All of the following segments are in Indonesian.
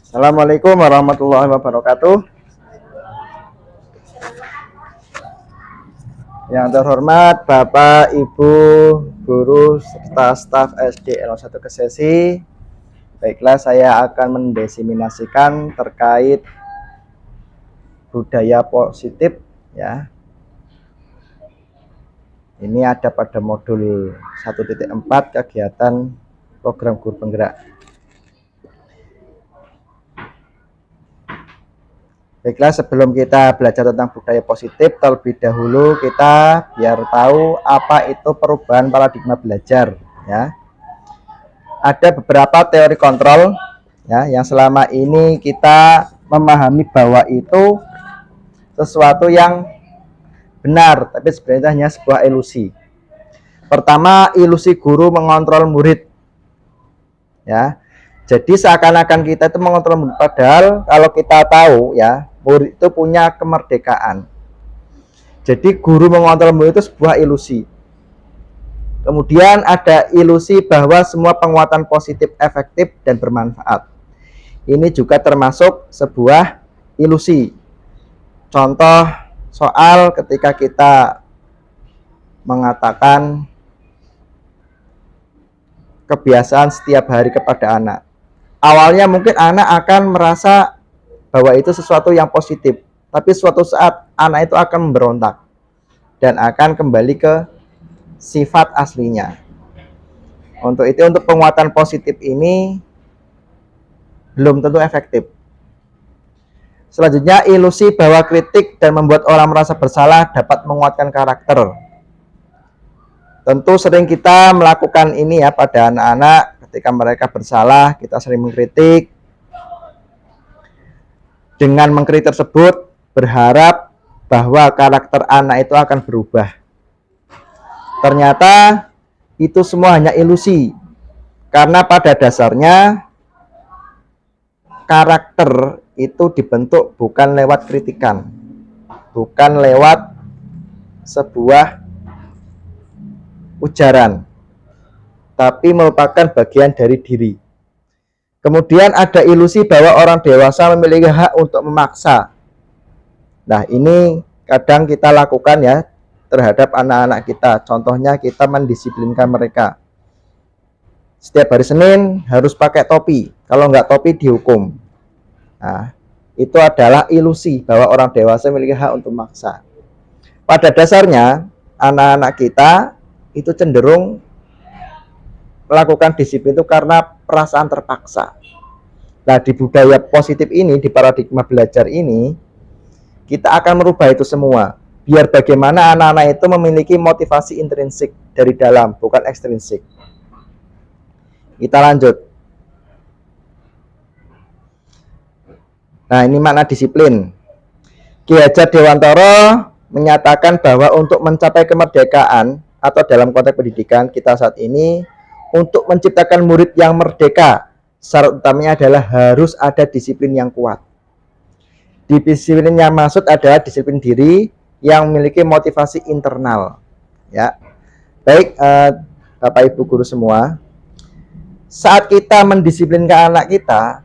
Assalamualaikum warahmatullahi wabarakatuh. Yang terhormat Bapak, Ibu, guru, serta staf SD L1 Kesesi. Baiklah, saya akan mendiseminasikan terkait budaya positif ya. Ini ada pada modul 1.4 kegiatan program guru penggerak. Baiklah, sebelum kita belajar tentang budaya positif, terlebih dahulu kita biar tahu apa itu perubahan paradigma belajar ya. Ada beberapa teori kontrol ya yang selama ini kita memahami bahwa itu sesuatu yang benar, tapi sebenarnya hanya sebuah ilusi. Pertama, ilusi guru mengontrol murid ya. Jadi seakan-akan kita itu mengontrol murid, padahal kalau kita tahu ya, murid itu punya kemerdekaan. Jadi guru mengontrol murid itu sebuah ilusi. Kemudian ada ilusi bahwa semua penguatan positif efektif dan bermanfaat. Ini juga termasuk sebuah ilusi. Contoh soal ketika kita mengatakan kebiasaan setiap hari kepada anak. Awalnya mungkin anak akan merasa bahwa itu sesuatu yang positif, tapi suatu saat anak itu akan memberontak dan akan kembali ke sifat aslinya. Untuk itu, untuk penguatan positif ini belum tentu efektif. Selanjutnya, ilusi bahwa kritik dan membuat orang merasa bersalah dapat menguatkan karakter. Tentu sering kita melakukan ini ya pada anak-anak. Ketika mereka bersalah, kita sering mengkritik. Dengan mengkritik tersebut, berharap bahwa karakter anak itu akan berubah. Ternyata itu semua hanya ilusi. Karena pada dasarnya karakter itu dibentuk bukan lewat kritikan, bukan lewat sebuah ujaran, tapi merupakan bagian dari diri. Kemudian ada ilusi bahwa orang dewasa memiliki hak untuk memaksa. Nah, ini kadang kita lakukan ya terhadap anak-anak kita. Contohnya kita mendisiplinkan mereka. Setiap hari Senin harus pakai topi. Kalau nggak topi dihukum. Nah, itu adalah ilusi bahwa orang dewasa memiliki hak untuk memaksa. Pada dasarnya anak-anak kita itu cenderung melakukan disiplin itu karena perasaan terpaksa. Nah, di budaya positif ini, di paradigma belajar ini, kita akan merubah itu semua. Biar bagaimana anak-anak itu memiliki motivasi intrinsik dari dalam, bukan ekstrinsik. Kita lanjut. Nah, ini makna disiplin. Ki Hajar Dewantara menyatakan bahwa untuk mencapai kemerdekaan atau dalam konteks pendidikan kita saat ini, untuk menciptakan murid yang merdeka, syarat utamanya adalah harus ada disiplin yang kuat. Disiplin yang maksud adalah disiplin diri yang memiliki motivasi internal. Ya, baik Bapak Ibu guru semua, saat kita mendisiplinkan anak kita,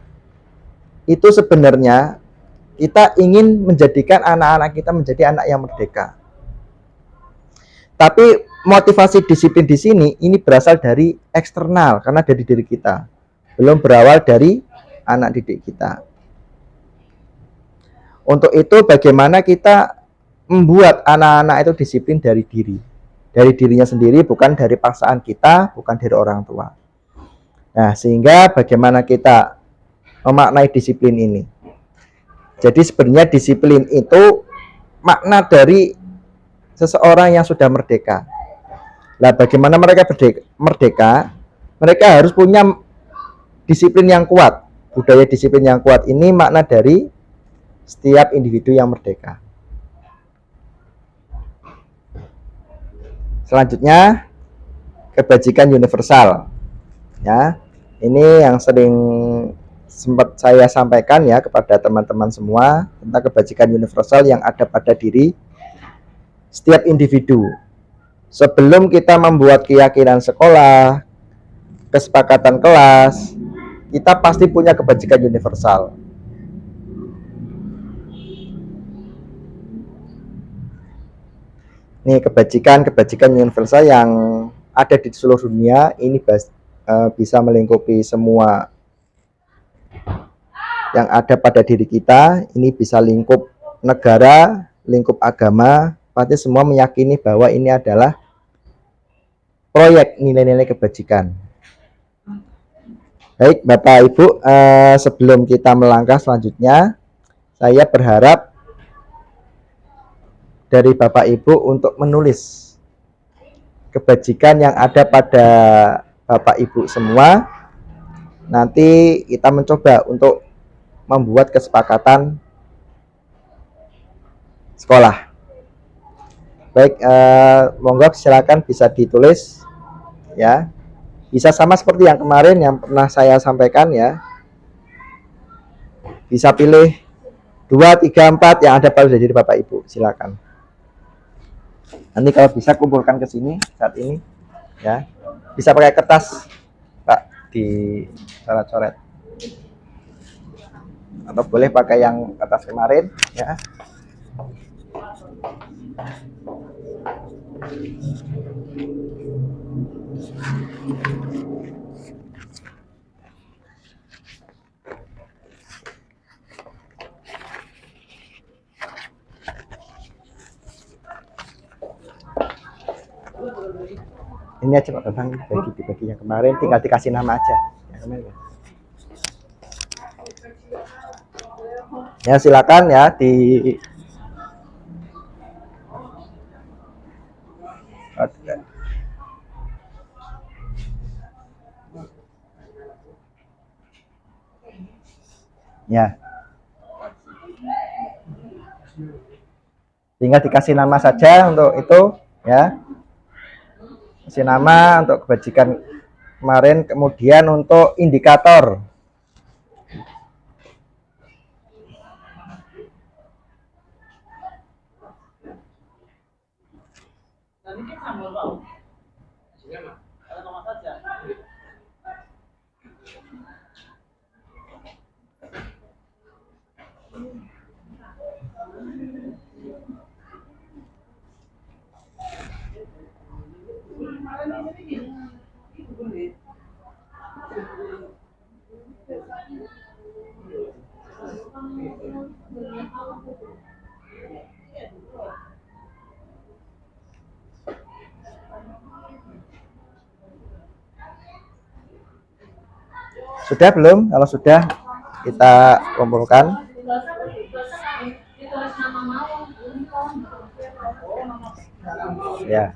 itu sebenarnya kita ingin menjadikan anak-anak kita menjadi anak yang merdeka. Tapi motivasi disiplin di sini ini berasal dari eksternal karena dari diri kita, belum berawal dari anak didik kita. Untuk itu bagaimana kita membuat anak-anak itu disiplin dari dirinya sendiri, bukan dari paksaan kita, bukan dari orang tua. Nah, sehingga bagaimana kita memaknai disiplin ini. Jadi sebenarnya disiplin itu makna dari seseorang yang sudah merdeka. Nah, bagaimana mereka merdeka? Mereka harus punya disiplin yang kuat. Budaya disiplin yang kuat ini makna dari setiap individu yang merdeka. Selanjutnya, kebajikan universal. Ya, ini yang sering sempat saya sampaikan ya kepada teman-teman semua tentang kebajikan universal yang ada pada diri setiap individu. Sebelum kita membuat keyakinan sekolah, kesepakatan kelas, kita pasti punya kebajikan universal. Nih, kebajikan universal yang ada di seluruh dunia ini bisa melingkupi semua yang ada pada diri kita. Ini bisa lingkup negara, lingkup agama, pasti semua meyakini bahwa ini adalah proyek nilai-nilai kebajikan. Baik Bapak Ibu, sebelum kita melangkah selanjutnya, saya berharap dari Bapak Ibu untuk menulis kebajikan yang ada pada Bapak Ibu semua. Nanti kita mencoba untuk membuat kesepakatan sekolah. Baik, monggo silakan bisa ditulis ya. Bisa sama seperti yang kemarin yang pernah saya sampaikan ya. Bisa pilih 2, 3, 4 yang ada pada diri Bapak Ibu, silakan. Nanti kalau bisa kumpulkan ke sini saat ini ya. Bisa pakai kertas Pak di coret-coret. Atau boleh pakai yang kertas kemarin ya. Ini aja Pak Bambang, bagi yang kemarin tinggal dikasih nama aja. Ya silakan ya di ya. Tinggal dikasih nama saja untuk itu ya. Kasih nama untuk kebajikan kemarin, kemudian untuk indikator. Sudah belum? Kalau sudah kita kumpulkan. Ya.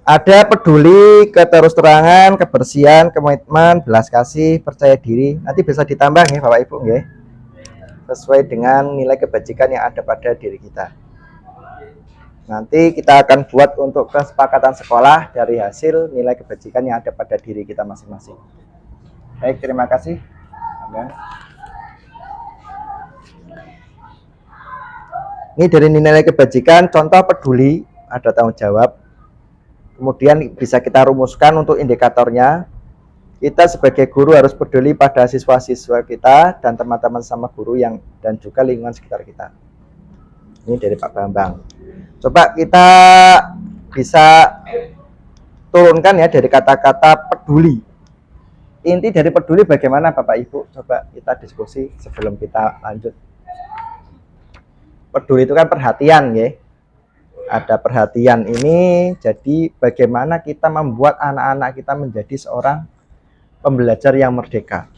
Ada peduli, keterus-terangan, kebersihan, komitmen, belas kasih, percaya diri. Nanti bisa ditambah ya Bapak Ibu ya. Sesuai dengan nilai kebajikan yang ada pada diri kita. Nanti kita akan buat untuk kesepakatan sekolah dari hasil nilai kebajikan yang ada pada diri kita masing-masing. Baik, terima kasih. Ini dari nilai kebajikan, contoh peduli, ada tanggung jawab. Kemudian bisa kita rumuskan untuk indikatornya. Kita sebagai guru harus peduli pada siswa-siswa kita dan teman-teman sama guru dan juga lingkungan sekitar kita. Ini dari Pak Bambang. Coba kita bisa turunkan ya dari kata-kata peduli. Inti dari peduli bagaimana Bapak Ibu? Coba kita diskusi sebelum kita lanjut. Peduli itu kan perhatian ya. Ada perhatian ini, jadi bagaimana kita membuat anak-anak kita menjadi seorang pembelajar yang merdeka.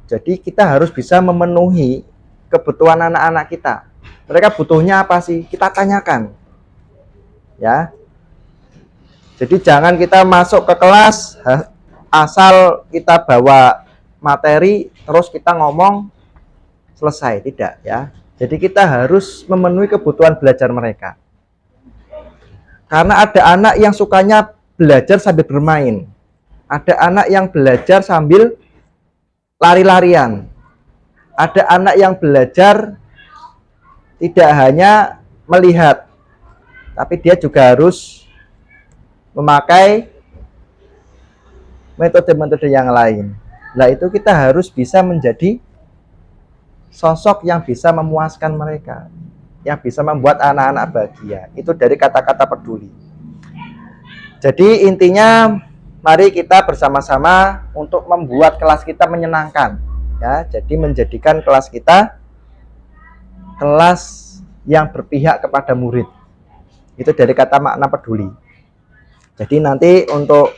Jadi kita harus bisa memenuhi kebutuhan anak-anak kita. Mereka butuhnya apa sih? Kita tanyakan. Ya. Jadi jangan kita masuk ke kelas asal kita bawa materi terus kita ngomong selesai, tidak ya. Jadi kita harus memenuhi kebutuhan belajar mereka. Karena ada anak yang sukanya belajar sambil bermain. Ada anak yang belajar sambil lari-larian. Ada anak yang belajar tidak hanya melihat, tapi dia juga harus memakai metode-metode yang lain. Nah, itu kita harus bisa menjadi sosok yang bisa memuaskan mereka, yang bisa membuat anak-anak bahagia. Itu dari kata-kata peduli. Jadi intinya mari kita bersama-sama untuk membuat kelas kita menyenangkan, ya. Jadi menjadikan kelas kita kelas yang berpihak kepada murid. Itu dari kata makna peduli. Jadi nanti untuk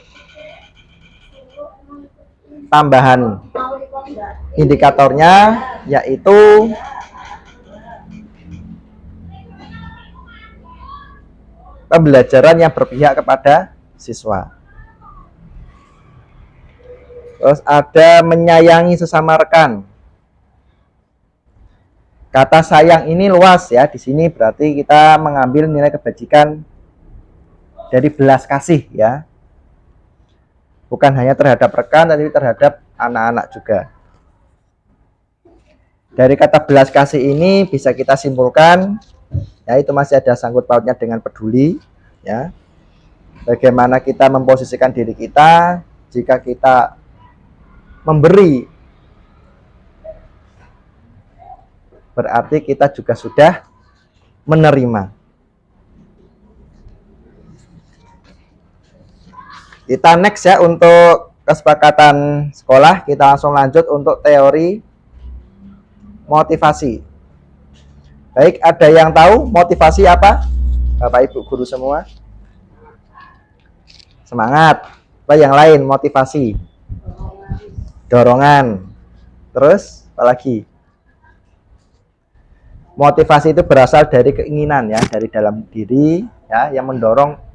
tambahan indikatornya yaitu pembelajaran yang berpihak kepada siswa. Terus ada menyayangi sesama rekan. Kata sayang ini luas ya. Di sini berarti kita mengambil nilai kebajikan dari belas kasih ya. Bukan hanya terhadap rekan, tapi terhadap anak-anak juga. Dari kata belas kasih ini bisa kita simpulkan, ya itu masih ada sangkut pautnya dengan peduli, ya. Bagaimana kita memposisikan diri kita jika kita memberi, berarti kita juga sudah menerima. Kita next ya untuk kesepakatan sekolah. Kita langsung lanjut untuk teori motivasi. Baik, ada yang tahu motivasi apa? Bapak Ibu guru semua. Semangat. Apa yang lain motivasi? Dorongan. Terus apa lagi? Motivasi itu berasal dari keinginan ya, dari dalam diri ya, yang mendorong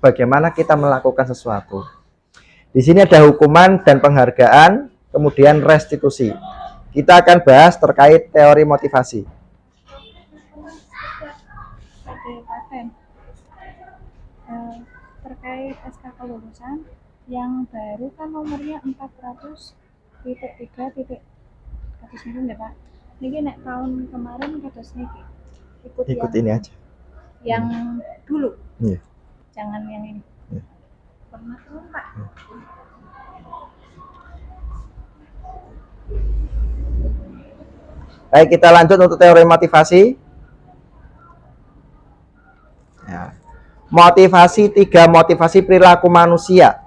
bagaimana kita melakukan sesuatu. Di sini ada hukuman dan penghargaan, kemudian restitusi. Kita akan bahas terkait teori motivasi. Terkait SK kelulusan yang baru kan nomornya 400.3. Kados niku ya Pak. Niki nek tahun kemarin kados niki. Ikut ini aja. Yang dulu. Iya. Jangan yang ini. Iya. Pernah turun Pak. Iya. Baik, kita lanjut untuk teori motivasi. Ya. Motivasi, 3 motivasi perilaku manusia.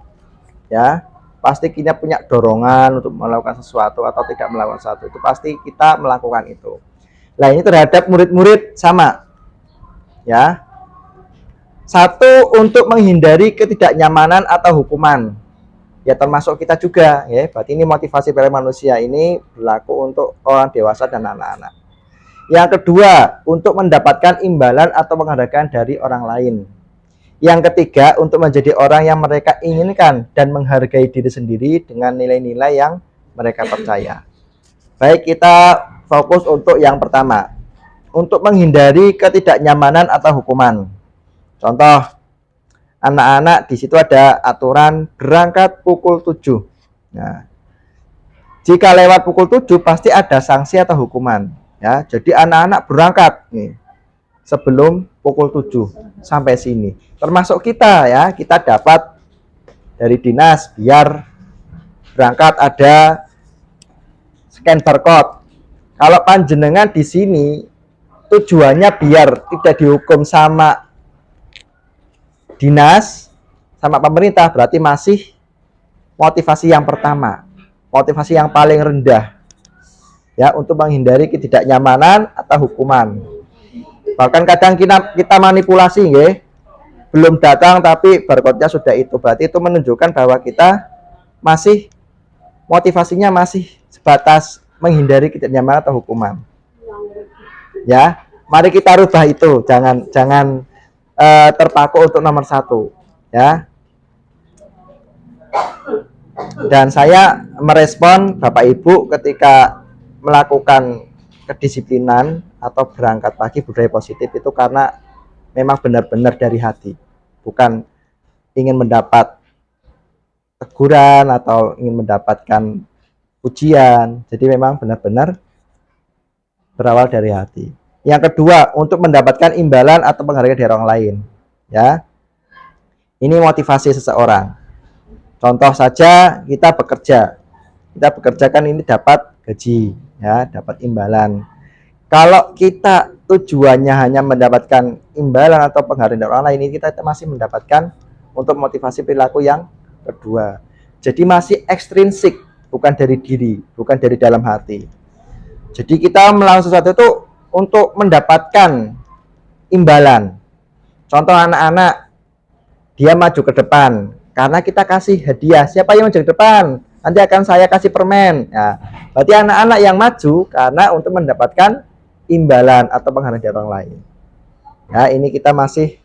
Ya, pasti kita punya dorongan untuk melakukan sesuatu atau tidak melakukan sesuatu. Itu pasti kita melakukan itu. Nah, ini terhadap murid-murid sama. Ya. 1 untuk menghindari ketidaknyamanan atau hukuman. Ya termasuk kita juga ya. Berarti ini motivasi perilaku manusia ini berlaku untuk orang dewasa dan anak-anak. Yang kedua, untuk mendapatkan imbalan atau penghargaan dari orang lain. Yang ketiga, untuk menjadi orang yang mereka inginkan dan menghargai diri sendiri dengan nilai-nilai yang mereka percaya. Baik, kita fokus untuk yang pertama. Untuk menghindari ketidaknyamanan atau hukuman. Contoh, anak-anak di situ ada aturan berangkat pukul 7. Nah, jika lewat pukul 7 pasti ada sanksi atau hukuman. Ya, jadi anak-anak berangkat nih sebelum pukul 7 sampai sini. Termasuk kita ya, kita dapat dari dinas biar berangkat ada scan barcode. Kalau panjenengan di sini tujuannya biar tidak dihukum sama dinas, sama pemerintah, berarti masih motivasi yang pertama, motivasi yang paling rendah ya, untuk menghindari ketidaknyamanan atau hukuman. Bahkan kadang kita manipulasi nggih, belum datang tapi barcode-nya sudah itu, berarti itu menunjukkan bahwa kita masih motivasinya masih sebatas menghindari ketidaknyamanan atau hukuman. Ya, mari kita rubah itu, jangan terpaku untuk nomor 1 ya. Dan saya merespon Bapak Ibu ketika melakukan kedisiplinan atau berangkat pagi budaya positif itu karena memang benar-benar dari hati, bukan ingin mendapat teguran atau ingin mendapatkan pujian. Jadi memang benar-benar berawal dari hati. Yang kedua, untuk mendapatkan imbalan atau penghargaan dari orang lain, ya. Ini motivasi seseorang. Contoh saja, kita bekerja kan ini dapat gaji, ya, dapat imbalan. Kalau kita tujuannya hanya mendapatkan imbalan atau penghargaan dari orang lain, ini kita masih mendapatkan untuk motivasi perilaku yang kedua. Jadi masih ekstrinsik, bukan dari diri, bukan dari dalam hati. Jadi kita melakukan sesuatu itu untuk mendapatkan imbalan. Contoh anak-anak, dia maju ke depan karena kita kasih hadiah. Siapa yang maju ke depan? Nanti akan saya kasih permen. Ya, berarti anak-anak yang maju karena untuk mendapatkan imbalan atau penghargaan dari orang lain. Ya, ini kita masih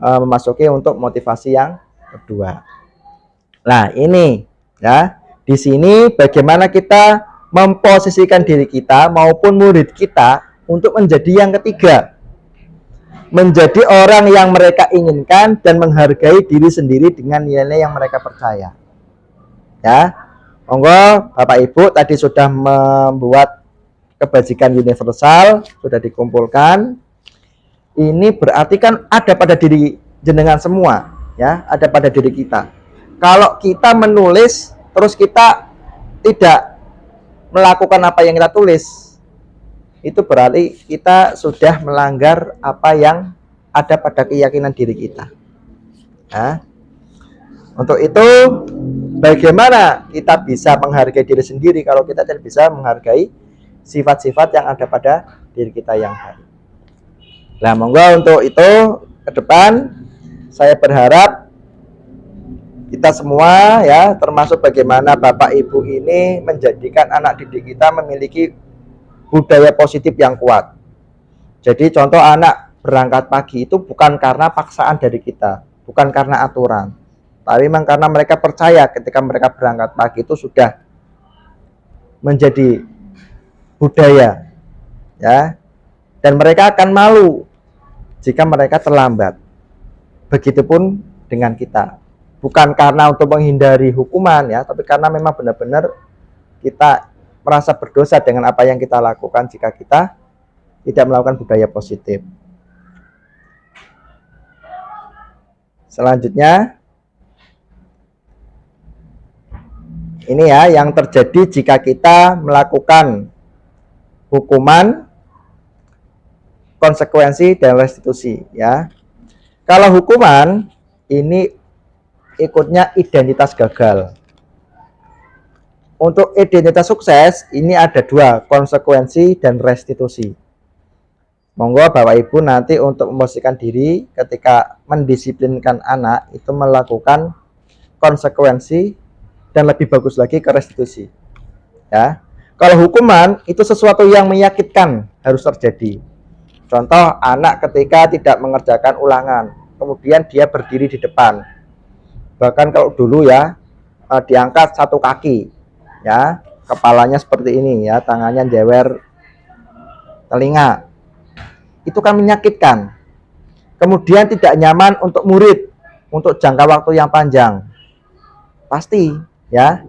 memasuki untuk motivasi yang kedua. Nah, ini ya, di sini bagaimana kita memposisikan diri kita maupun murid kita untuk menjadi yang ketiga. Menjadi orang yang mereka inginkan dan menghargai diri sendiri dengan nilai yang mereka percaya. Ya, monggo Bapak Ibu tadi sudah membuat kebajikan universal, sudah dikumpulkan. Ini berarti kan ada pada diri jenengan semua, ya, ada pada diri kita. Kalau kita menulis terus kita tidak melakukan apa yang kita tulis, itu berarti kita sudah melanggar apa yang ada pada keyakinan diri kita. Nah, untuk itu bagaimana kita bisa menghargai diri sendiri kalau kita tidak bisa menghargai sifat-sifat yang ada pada diri kita yang baik. Nah, monggo untuk itu ke depan saya berharap kita semua ya, termasuk bagaimana Bapak Ibu ini menjadikan anak didik kita memiliki budaya positif yang kuat. Jadi contoh anak berangkat pagi itu bukan karena paksaan dari kita, bukan karena aturan, tapi memang karena mereka percaya ketika mereka berangkat pagi itu sudah menjadi budaya, ya, dan mereka akan malu jika mereka terlambat. Begitupun dengan kita, bukan karena untuk menghindari hukuman ya, tapi karena memang benar-benar kita merasa berdosa dengan apa yang kita lakukan jika kita tidak melakukan budaya positif. Selanjutnya, ini ya yang terjadi jika kita melakukan hukuman, konsekuensi dan restitusi ya. Kalau hukuman ini ikutnya identitas gagal. Untuk identitas sukses ini ada dua, konsekuensi dan restitusi. Monggo Bapak Ibu nanti untuk memposisikan diri ketika mendisiplinkan anak itu melakukan konsekuensi dan lebih bagus lagi ke restitusi. Ya. Kalau hukuman itu sesuatu yang menyakitkan harus terjadi. Contoh anak ketika tidak mengerjakan ulangan, kemudian dia berdiri di depan. Bahkan kalau dulu ya diangkat satu kaki, ya kepalanya seperti ini ya, tangannya jewer telinga. Itu kan menyakitkan. Kemudian tidak nyaman untuk murid untuk jangka waktu yang panjang. Pasti ya.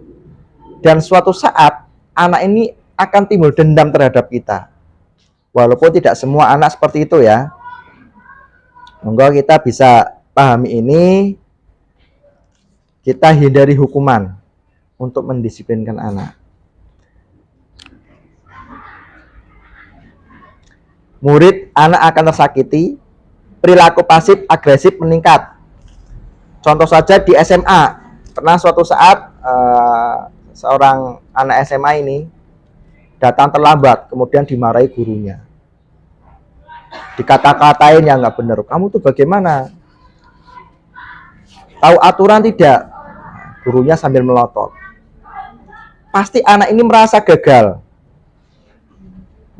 Dan suatu saat anak ini akan timbul dendam terhadap kita. Walaupun tidak semua anak seperti itu ya. Monggo kita bisa pahami ini. Kita hindari hukuman untuk mendisiplinkan anak. Murid anak akan tersakiti, perilaku pasif agresif meningkat. Contoh saja di SMA, pernah suatu saat seorang anak SMA ini datang terlambat, kemudian dimarahi gurunya, dikata-katain yang nggak benar. Kamu tuh bagaimana? Tahu aturan tidak? Gurunya sambil melotot. Pasti anak ini merasa gagal.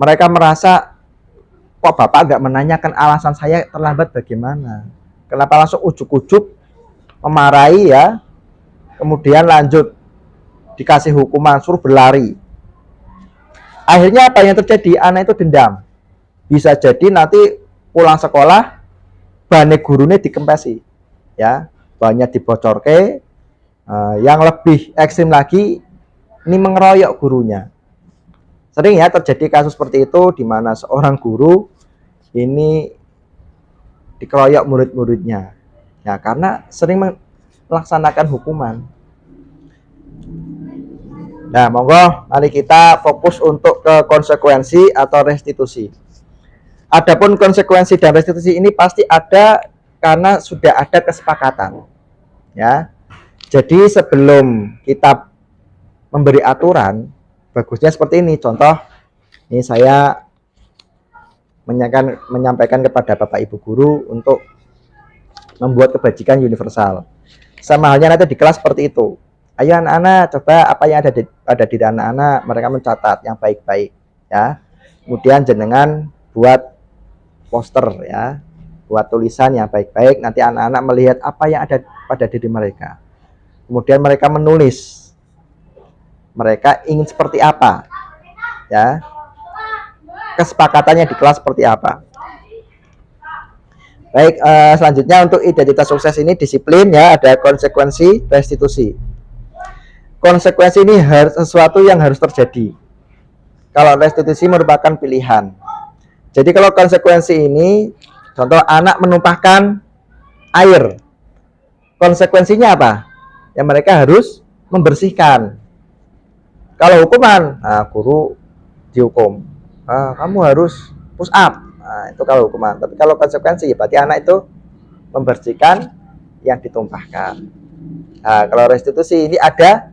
Mereka merasa, kok bapak nggak menanyakan alasan saya terlambat bagaimana? Kenapa langsung ujuk-ujuk memarahi ya? kemudian lanjut dikasih hukuman suruh berlari. Akhirnya apa yang terjadi? Anak itu dendam. Bisa jadi nanti pulang sekolah bane gurunya dikempesi, ya, banyak dibocorke. Yang lebih ekstrim lagi, ini mengeroyok gurunya. Sering ya terjadi kasus seperti itu, di mana seorang guru ini dikeroyok murid-muridnya, ya, karena sering melaksanakan hukuman. Nah, monggo mari kita fokus untuk ke konsekuensi atau restitusi. Adapun konsekuensi dan restitusi ini pasti ada karena sudah ada kesepakatan, ya. Jadi sebelum kita memberi aturan, bagusnya seperti ini. Contoh, ini saya menyampaikan kepada Bapak Ibu guru untuk membuat kebajikan universal. Sama halnya nanti di kelas seperti itu. Ayo anak-anak, coba apa yang ada di anak-anak, mereka mencatat yang baik-baik, ya. Kemudian jenengan buat poster, ya, buat tulisan yang baik-baik. Nanti anak-anak melihat apa yang ada pada diri mereka. Kemudian mereka menulis, mereka ingin seperti apa, ya, kesepakatannya di kelas seperti apa. Baik, selanjutnya untuk identitas sukses ini disiplin, ya, ada konsekuensi, restitusi. Konsekuensi ini harus sesuatu yang harus terjadi. Kalau restitusi merupakan pilihan. Jadi kalau konsekuensi ini, contoh anak menumpahkan air, konsekuensinya apa? Ya mereka harus membersihkan. Kalau hukuman, nah, guru dihukum, kamu harus push up. Nah, itu kalau hukuman. Tapi kalau konsekuensi, berarti anak itu membersihkan yang ditumpahkan. Nah, kalau restitusi ini ada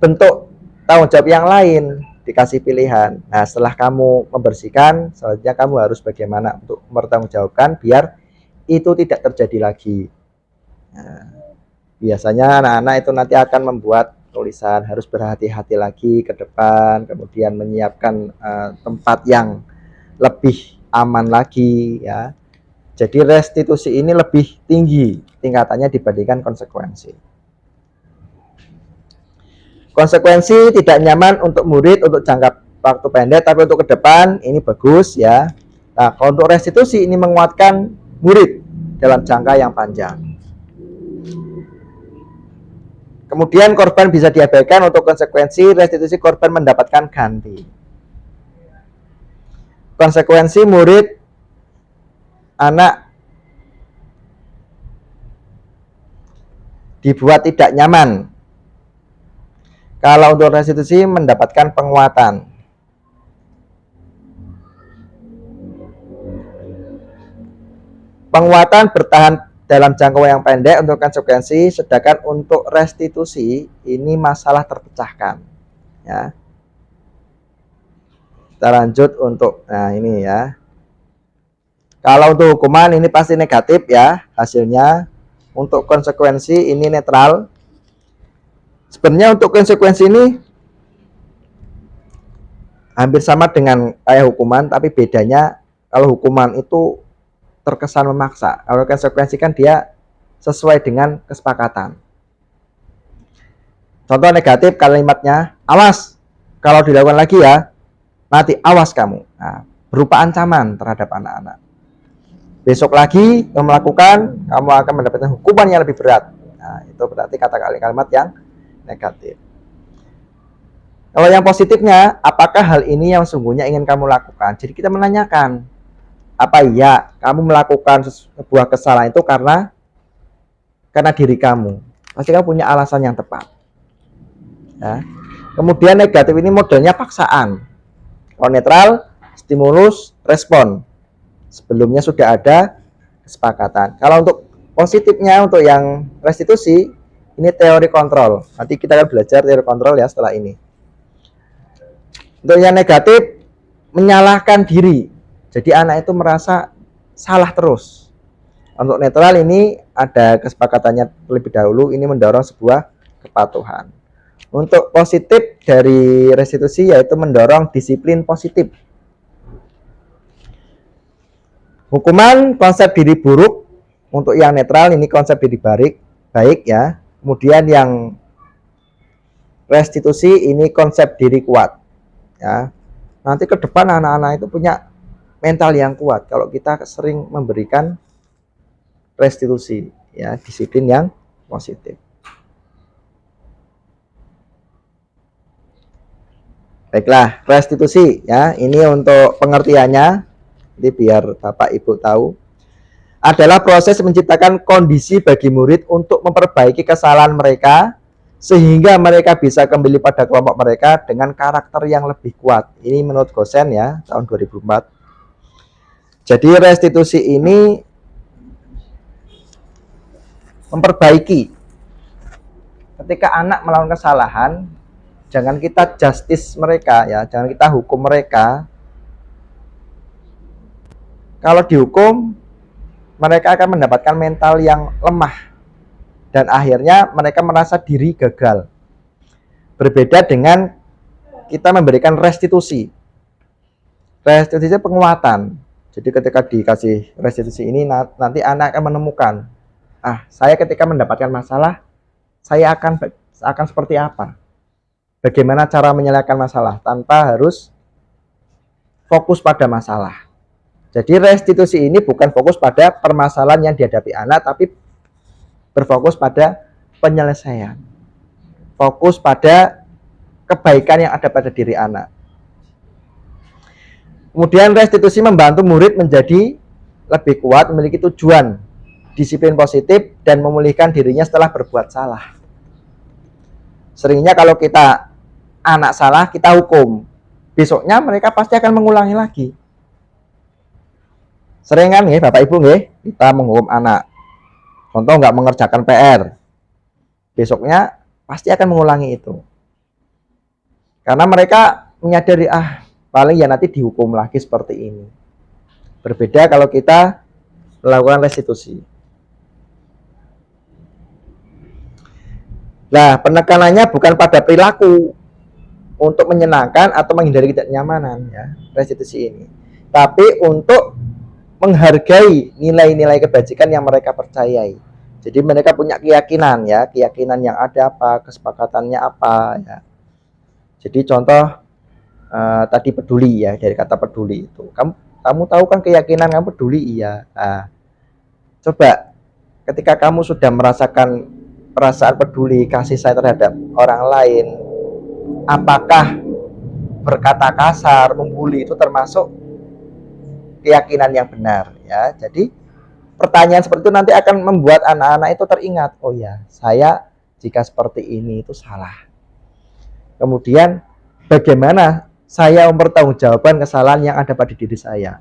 bentuk tanggung jawab yang lain, dikasih pilihan. Nah, setelah kamu membersihkan, selanjutnya kamu harus bagaimana untuk mempertanggungjawabkan biar itu tidak terjadi lagi. Nah, biasanya anak-anak itu nanti akan membuat tulisan, harus berhati-hati lagi ke depan, kemudian menyiapkan tempat yang lebih aman lagi, ya. Jadi restitusi ini lebih tinggi tingkatannya dibandingkan konsekuensi. Konsekuensi tidak nyaman untuk murid untuk jangka waktu pendek, tapi untuk ke depan ini bagus, ya. Nah, kalau untuk restitusi ini menguatkan murid dalam jangka yang panjang. Kemudian korban bisa diabaikan. Untuk konsekuensi restitusi, korban mendapatkan ganti. Konsekuensi murid anak dibuat tidak nyaman. Kalau untuk restitusi mendapatkan penguatan. Penguatan bertahan dalam jangka yang pendek untuk konsekuensi, sedangkan untuk restitusi ini masalah terpecahkan, ya. Kita lanjut untuk, nah ini ya. Kalau untuk hukuman ini pasti negatif, ya, hasilnya. Untuk konsekuensi ini netral. Sebenarnya untuk konsekuensi ini hampir sama dengan kayak hukuman, tapi bedanya kalau hukuman itu terkesan memaksa. Kalau konsekuensi kan dia sesuai dengan kesepakatan. Contoh negatif kalimatnya, awas kalau dilakukan lagi ya, nanti awas kamu. Nah, berupa ancaman terhadap anak-anak. Besok lagi kamu melakukan, kamu akan mendapatkan hukuman yang lebih berat. Nah, itu berarti kalimat yang negatif. Kalau yang positifnya, apakah hal ini yang sungguhnya ingin kamu lakukan? Jadi kita menanyakan, apa iya kamu melakukan sebuah kesalahan itu karena diri kamu? Pasti kamu punya alasan yang tepat, ya. Kemudian negatif ini modelnya paksaan. Kalau netral, stimulus, respon. Sebelumnya sudah ada kesepakatan. Kalau untuk positifnya, untuk yang restitusi, ini teori kontrol. Nanti kita akan belajar teori kontrol ya setelah ini. Untuk yang negatif, menyalahkan diri. Jadi anak itu merasa salah terus. Untuk netral ini ada kesepakatannya terlebih dahulu, ini mendorong sebuah kepatuhan. Untuk positif dari restitusi yaitu mendorong disiplin positif. Hukuman konsep diri buruk. Untuk yang netral ini konsep diri baik, ya. Kemudian yang restitusi ini konsep diri kuat. Ya. Nanti ke depan anak-anak itu punya mental yang kuat kalau kita sering memberikan restitusi, ya, disiplin yang positif. Baiklah, restitusi ya, ini untuk pengertiannya, jadi biar Bapak Ibu tahu, adalah proses menciptakan kondisi bagi murid untuk memperbaiki kesalahan mereka sehingga mereka bisa kembali pada kelompok mereka dengan karakter yang lebih kuat. Ini menurut Gosen ya, tahun 2004. Jadi restitusi ini memperbaiki. Ketika anak melakukan kesalahan, jangan kita justice mereka ya, jangan kita hukum mereka. Kalau dihukum, mereka akan mendapatkan mental yang lemah dan akhirnya mereka merasa diri gagal. Berbeda dengan kita memberikan restitusi. Restitusi penguatan. Jadi ketika dikasih restitusi ini, nanti anak akan menemukan, saya ketika mendapatkan masalah, saya akan seperti apa? Bagaimana cara menyelesaikan masalah tanpa harus fokus pada masalah. Jadi restitusi ini bukan fokus pada permasalahan yang dihadapi anak, tapi berfokus pada penyelesaian. Fokus pada kebaikan yang ada pada diri anak. Kemudian restitusi membantu murid menjadi lebih kuat, memiliki tujuan, disiplin positif, dan memulihkan dirinya setelah berbuat salah. Seringnya kalau kita anak salah, kita hukum. Besoknya mereka pasti akan mengulangi lagi. Sering kan Bapak Ibu kita menghukum anak. Contoh nggak mengerjakan PR. Besoknya pasti akan mengulangi itu. Karena mereka menyadari, paling ya nanti dihukum lagi seperti ini. Berbeda kalau kita melakukan restitusi. Nah, penekanannya bukan pada perilaku untuk menyenangkan atau menghindari ketidaknyamanan ya, restitusi ini. Tapi untuk menghargai nilai-nilai kebajikan yang mereka percayai. Jadi mereka punya keyakinan ya, keyakinan yang ada apa, kesepakatannya apa ya. Jadi contoh tadi peduli ya, dari kata peduli itu. Kamu tahu kan keyakinan kamu peduli, iya. Nah, coba ketika kamu sudah merasakan perasaan peduli, kasih sayang terhadap orang lain, apakah berkata kasar, membuli itu termasuk keyakinan yang benar ya. Jadi pertanyaan seperti itu nanti akan membuat anak-anak itu teringat, oh ya, saya jika seperti ini itu salah. Kemudian bagaimana saya mempertanggungjawabkan kesalahan yang ada pada diri saya.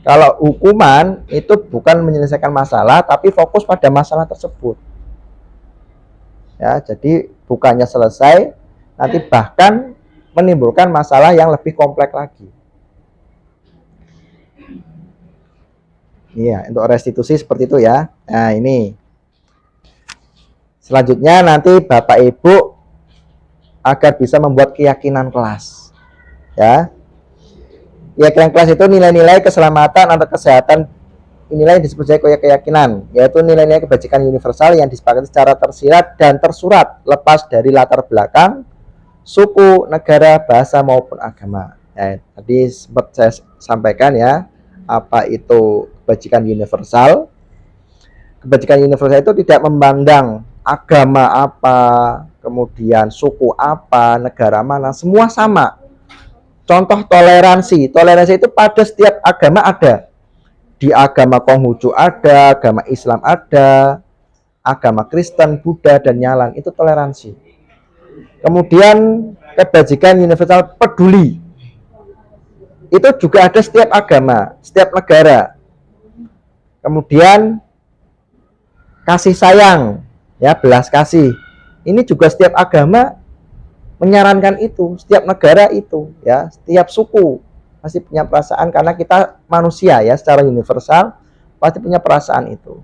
Kalau hukuman itu bukan menyelesaikan masalah, tapi fokus pada masalah tersebut. Ya, jadi bukannya selesai, nanti bahkan menimbulkan masalah yang lebih kompleks lagi. Iya, untuk restitusi seperti itu ya. Nah, ini. Selanjutnya nanti Bapak Ibu agar bisa membuat keyakinan kelas. Ya. Keyakinan kelas itu nilai-nilai keselamatan atau kesehatan. Inilah yang disebut sebagai keyakinan, yaitu nilai-nilai kebajikan universal yang disepakati secara tersirat dan tersurat, lepas dari latar belakang, suku, negara, bahasa maupun agama. Tadi sempat saya sampaikan ya, apa itu kebajikan universal. Kebajikan universal itu tidak memandang agama apa, kemudian suku apa, negara mana, semua sama. Contoh toleransi. Toleransi itu pada setiap agama ada. Di agama Konghucu ada, agama Islam ada, agama Kristen, Buddha, dan Nyalang, itu toleransi. Kemudian kebajikan universal peduli. Itu juga ada setiap agama, setiap negara. Kemudian kasih sayang, ya, belas kasih. Ini juga setiap agama menyarankan itu, setiap negara itu, ya, setiap suku pasti punya perasaan karena kita manusia ya, secara universal pasti punya perasaan itu.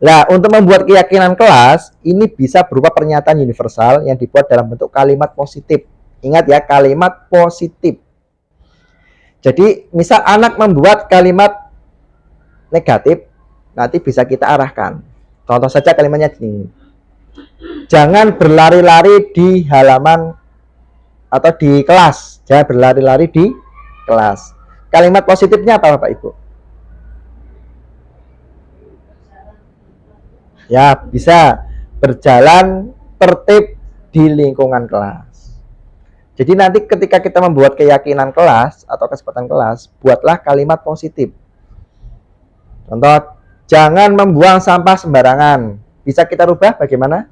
Nah, untuk membuat keyakinan kelas ini bisa berupa pernyataan universal yang dibuat dalam bentuk kalimat positif. Ingat ya, kalimat positif. Jadi, misal anak membuat kalimat negatif, nanti bisa kita arahkan. Contoh saja kalimatnya gini. Jangan berlari-lari di halaman atau di kelas. Jangan berlari-lari di kelas. Kalimat positifnya apa Bapak Ibu? Ya, bisa berjalan tertib di lingkungan kelas. Jadi nanti ketika kita membuat keyakinan kelas atau kesempatan kelas, buatlah kalimat positif. Contoh, jangan membuang sampah sembarangan. Bisa kita rubah bagaimana?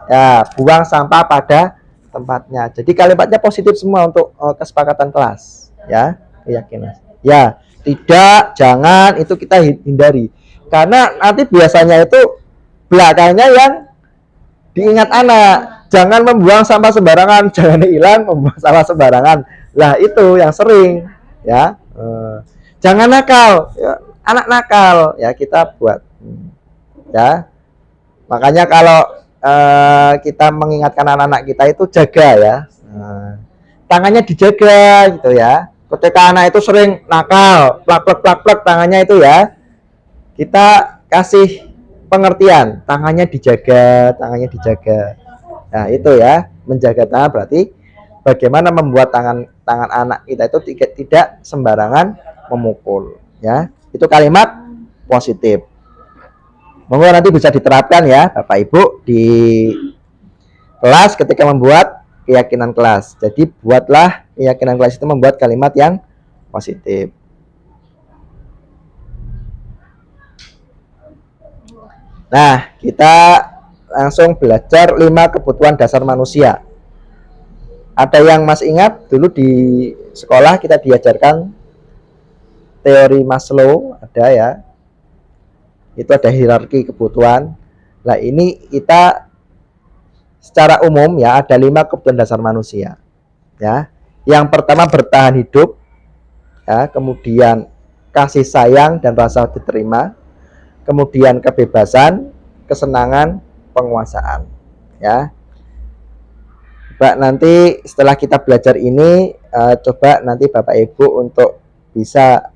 Ya, buang sampah pada tempatnya. Jadi kalimatnya positif semua untuk kesepakatan kelas, ya, keyakinan. Ya, tidak, jangan, itu kita hindari. Karena nanti biasanya itu belakangnya yang diingat anak. Jangan membuang sampah sembarangan, jangan hilang membuang sampah sembarangan. Lah itu yang sering, ya. Jangan nakal, ya, anak nakal, ya kita buat, ya. Makanya kalau kita mengingatkan anak-anak kita itu jaga ya, tangannya dijaga gitu ya. Ketika anak itu sering nakal, plak tangannya itu ya, kita kasih pengertian, tangannya dijaga, tangannya dijaga. Nah itu ya, menjaga tangan berarti bagaimana membuat tangan anak kita itu tidak sembarangan memukul, ya. Itu kalimat positif. Monggo nanti bisa diterapkan ya Bapak Ibu di kelas ketika membuat keyakinan kelas. Jadi buatlah keyakinan kelas itu membuat kalimat yang positif. Nah, kita langsung belajar 5 kebutuhan dasar manusia. Ada yang masih ingat dulu di sekolah kita diajarkan teori Maslow, ada ya. Itu ada hierarki kebutuhan. Nah, ini kita secara umum ya ada 5 kebutuhan dasar manusia. Ya. Yang pertama bertahan hidup, ya, kemudian kasih sayang dan rasa diterima, kemudian kebebasan, kesenangan, penguasaan, ya. Coba nanti setelah kita belajar ini, coba nanti Bapak Ibu untuk bisa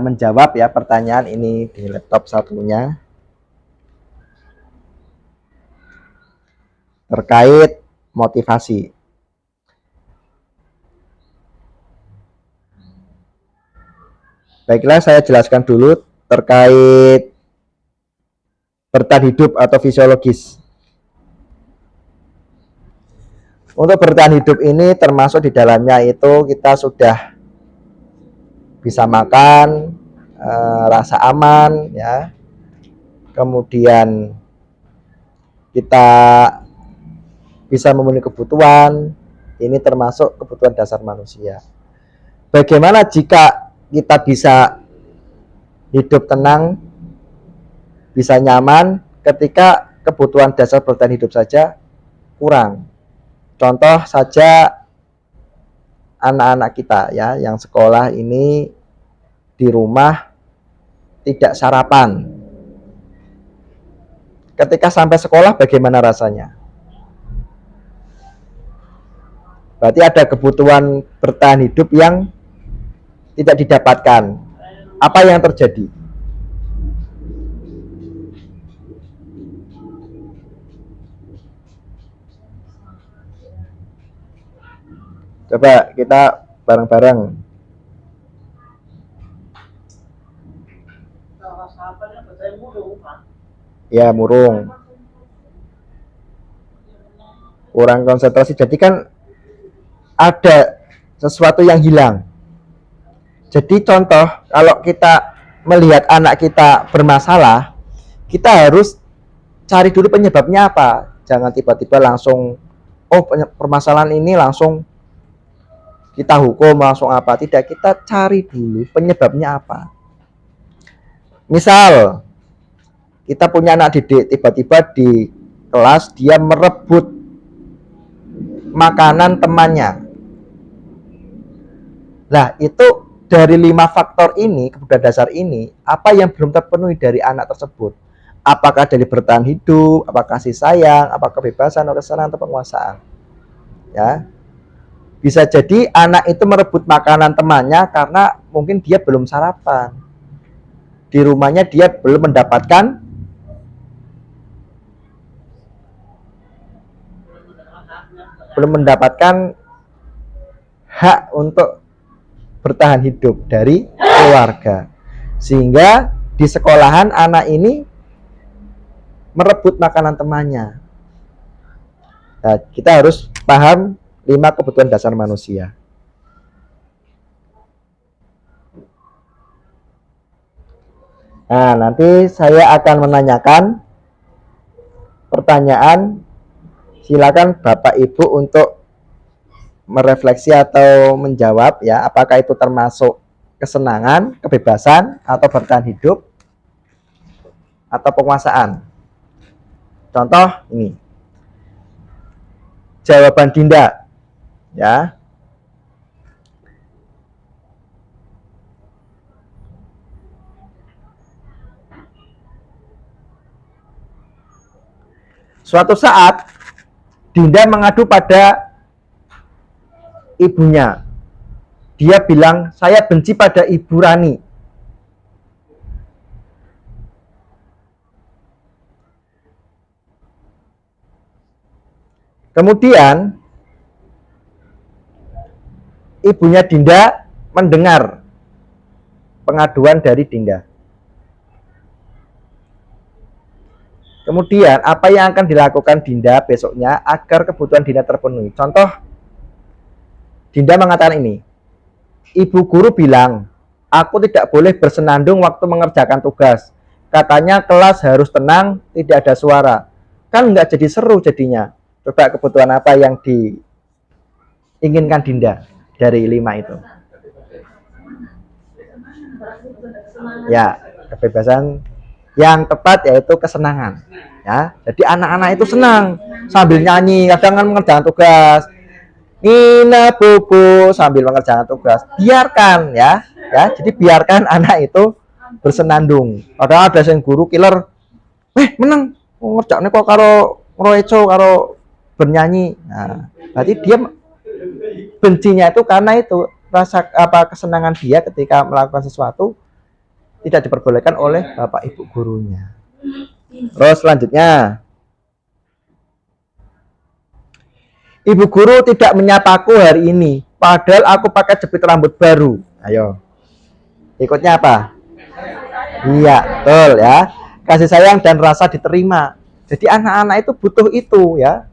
menjawab ya pertanyaan ini di laptop satunya terkait motivasi. Baiklah, saya jelaskan dulu terkait bertahan hidup atau fisiologis. Untuk bertahan hidup ini termasuk di dalamnya itu kita sudah bisa makan, rasa aman, ya. Kemudian kita bisa memenuhi kebutuhan. Ini termasuk kebutuhan dasar manusia. Bagaimana jika kita bisa hidup tenang, bisa nyaman ketika kebutuhan dasar bertahan hidup saja kurang? Contoh saja anak-anak kita ya yang sekolah ini di rumah tidak sarapan. Ketika sampai sekolah bagaimana rasanya? Berarti ada kebutuhan bertahan hidup yang tidak didapatkan. Apa yang terjadi? Coba kita bareng-bareng. Ya, murung. Kurang konsentrasi. Jadi kan ada sesuatu yang hilang. Jadi contoh, kalau kita melihat anak kita bermasalah, kita harus cari dulu penyebabnya apa. Jangan tiba-tiba langsung, oh permasalahan ini langsung kita hukum, langsung apa. Tidak, kita cari dulu penyebabnya apa. Misal, kita punya anak didik, tiba-tiba di kelas dia merebut makanan temannya. Nah, itu dari 5 faktor ini, kebutuhan dasar ini, apa yang belum terpenuhi dari anak tersebut? Apakah dari bertahan hidup, apakah kasih sayang, apakah kebebasan, kesenangan, atau penguasaan? ya. Bisa jadi anak itu merebut makanan temannya karena mungkin dia belum sarapan. Di rumahnya dia belum mendapatkan hak untuk bertahan hidup dari keluarga. Sehingga di sekolahan anak ini merebut makanan temannya. Nah, kita harus paham 5 kebutuhan dasar manusia. Nah, nanti saya akan menanyakan pertanyaan. Silakan Bapak Ibu untuk merefleksi atau menjawab ya, apakah itu termasuk kesenangan, kebebasan, atau bertahan hidup, atau penguasaan. Contoh ini. Jawaban Dinda ya. Suatu saat Dinda mengadu pada ibunya. Dia bilang, saya benci pada Ibu Rani. Kemudian ibunya Dinda mendengar pengaduan dari Dinda. Kemudian apa yang akan dilakukan Dinda besoknya agar kebutuhan Dinda terpenuhi? Contoh, Dinda mengatakan ini, ibu guru bilang, aku tidak boleh bersenandung waktu mengerjakan tugas. Katanya kelas harus tenang, tidak ada suara. Kan nggak jadi seru jadinya. Coba kebutuhan apa yang diinginkan Dinda dari 5 itu? Ya, kebebasan. Yang tepat yaitu kesenangan. Ya, jadi anak-anak itu senang sambil nyanyi, kadang kan mengerjakan tugas. Nina Bobo sambil mengerjakan tugas. Biarkan ya. Jadi biarkan anak itu bersenandung. Padahal ada yang guru killer, menang ngerjakannya kok karo ngeroeco karo bernyanyi. Nah, berarti dia bencinya itu karena itu rasa kesenangan dia ketika melakukan sesuatu tidak diperbolehkan oleh bapak ibu gurunya. Terus selanjutnya, ibu guru tidak menyapaku hari ini, padahal aku pakai jepit rambut baru. Ayo, ikutnya apa? Iya, betul ya. Kasih sayang dan rasa diterima. Jadi anak-anak itu butuh itu ya,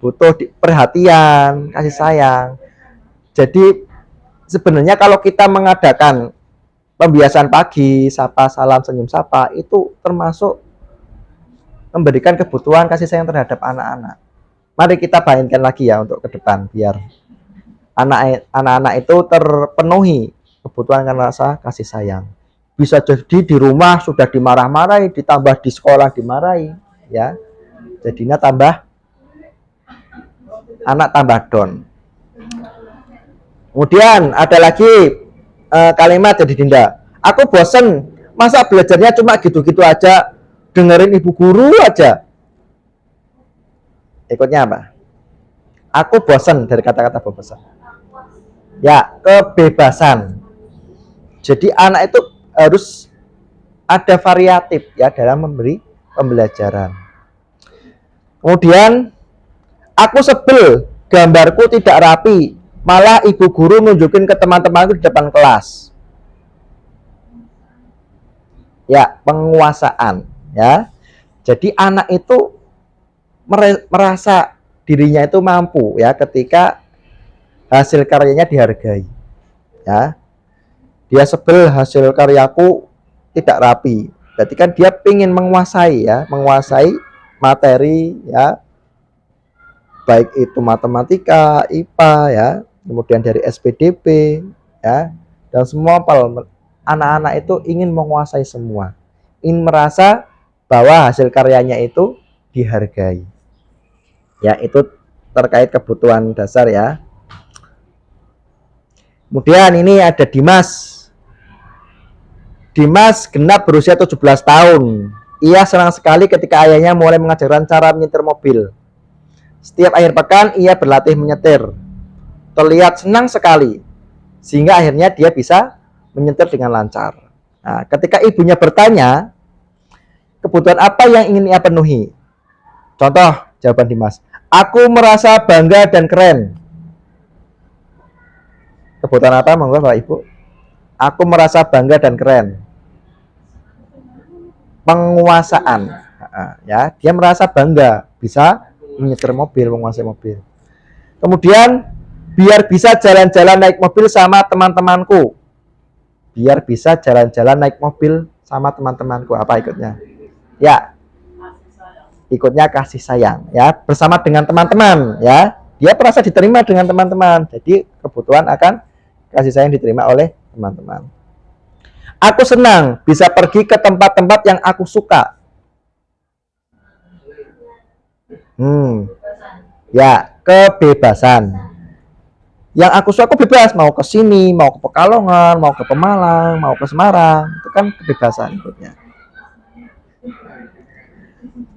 butuh perhatian, kasih sayang. Jadi sebenarnya kalau kita mengadakan pembiasaan pagi, sapa, salam, senyum, sapa, itu termasuk memberikan kebutuhan kasih sayang terhadap anak-anak. Mari kita bayangkan lagi ya untuk ke depan, biar anak-anak itu terpenuhi kebutuhan karena rasa kasih sayang. Bisa jadi di rumah sudah dimarah-marahi, ditambah di sekolah dimarahi, ya. Jadinya anak tambah down. Kemudian ada lagi kalimat dari Dinda. Aku bosen, masa belajarnya cuma gitu-gitu aja, dengerin ibu guru aja. Ikutnya apa? Aku bosen, dari kata-kata bosen. Ya, kebebasan. Jadi anak itu harus ada variatif ya dalam memberi pembelajaran. Kemudian aku sebel, gambarku tidak rapi, malah ibu guru nunjukin ke teman-temanku di depan kelas. Ya, penguasaan ya. Jadi anak itu merasa dirinya itu mampu ya ketika hasil karyanya dihargai. Ya. Dia sebel hasil karyaku tidak rapi. Berarti kan dia ingin menguasai ya, menguasai materi ya. Baik itu matematika, IPA ya, kemudian dari SPDP ya, dan semua anak-anak itu ingin menguasai semua, ingin merasa bahwa hasil karyanya itu dihargai. Ya, itu terkait kebutuhan dasar ya. Kemudian ini ada Dimas. Dimas genap berusia 17 tahun. Ia senang sekali ketika ayahnya mulai mengajarkan cara menyetir mobil. Setiap akhir pekan ia berlatih menyetir. Terlihat senang sekali, sehingga akhirnya dia bisa menyetir dengan lancar. Nah, ketika ibunya bertanya, kebutuhan apa yang ingin ia penuhi? Contoh jawaban Dimas. Aku merasa bangga dan keren. Kebutuhan apa, monggo Bapak Ibu? Aku merasa bangga dan keren. Penguasaan. Ya, dia merasa bangga bisa menyetir mobil, menguasai mobil. Kemudian, biar bisa jalan-jalan naik mobil sama teman-temanku. Biar bisa jalan-jalan naik mobil sama teman-temanku. Apa ikutnya? Ya, ikutnya kasih sayang. Ya, bersama dengan teman-teman. Ya, dia merasa diterima dengan teman-teman. Jadi kebutuhan akan kasih sayang diterima oleh teman-teman. Aku senang bisa pergi ke tempat-tempat yang aku suka. Ya, kebebasan. Yang aku suka, aku bebas mau ke sini, mau ke Pekalongan, mau ke Pemalang, mau ke Semarang, itu kan kebebasan ikutnya.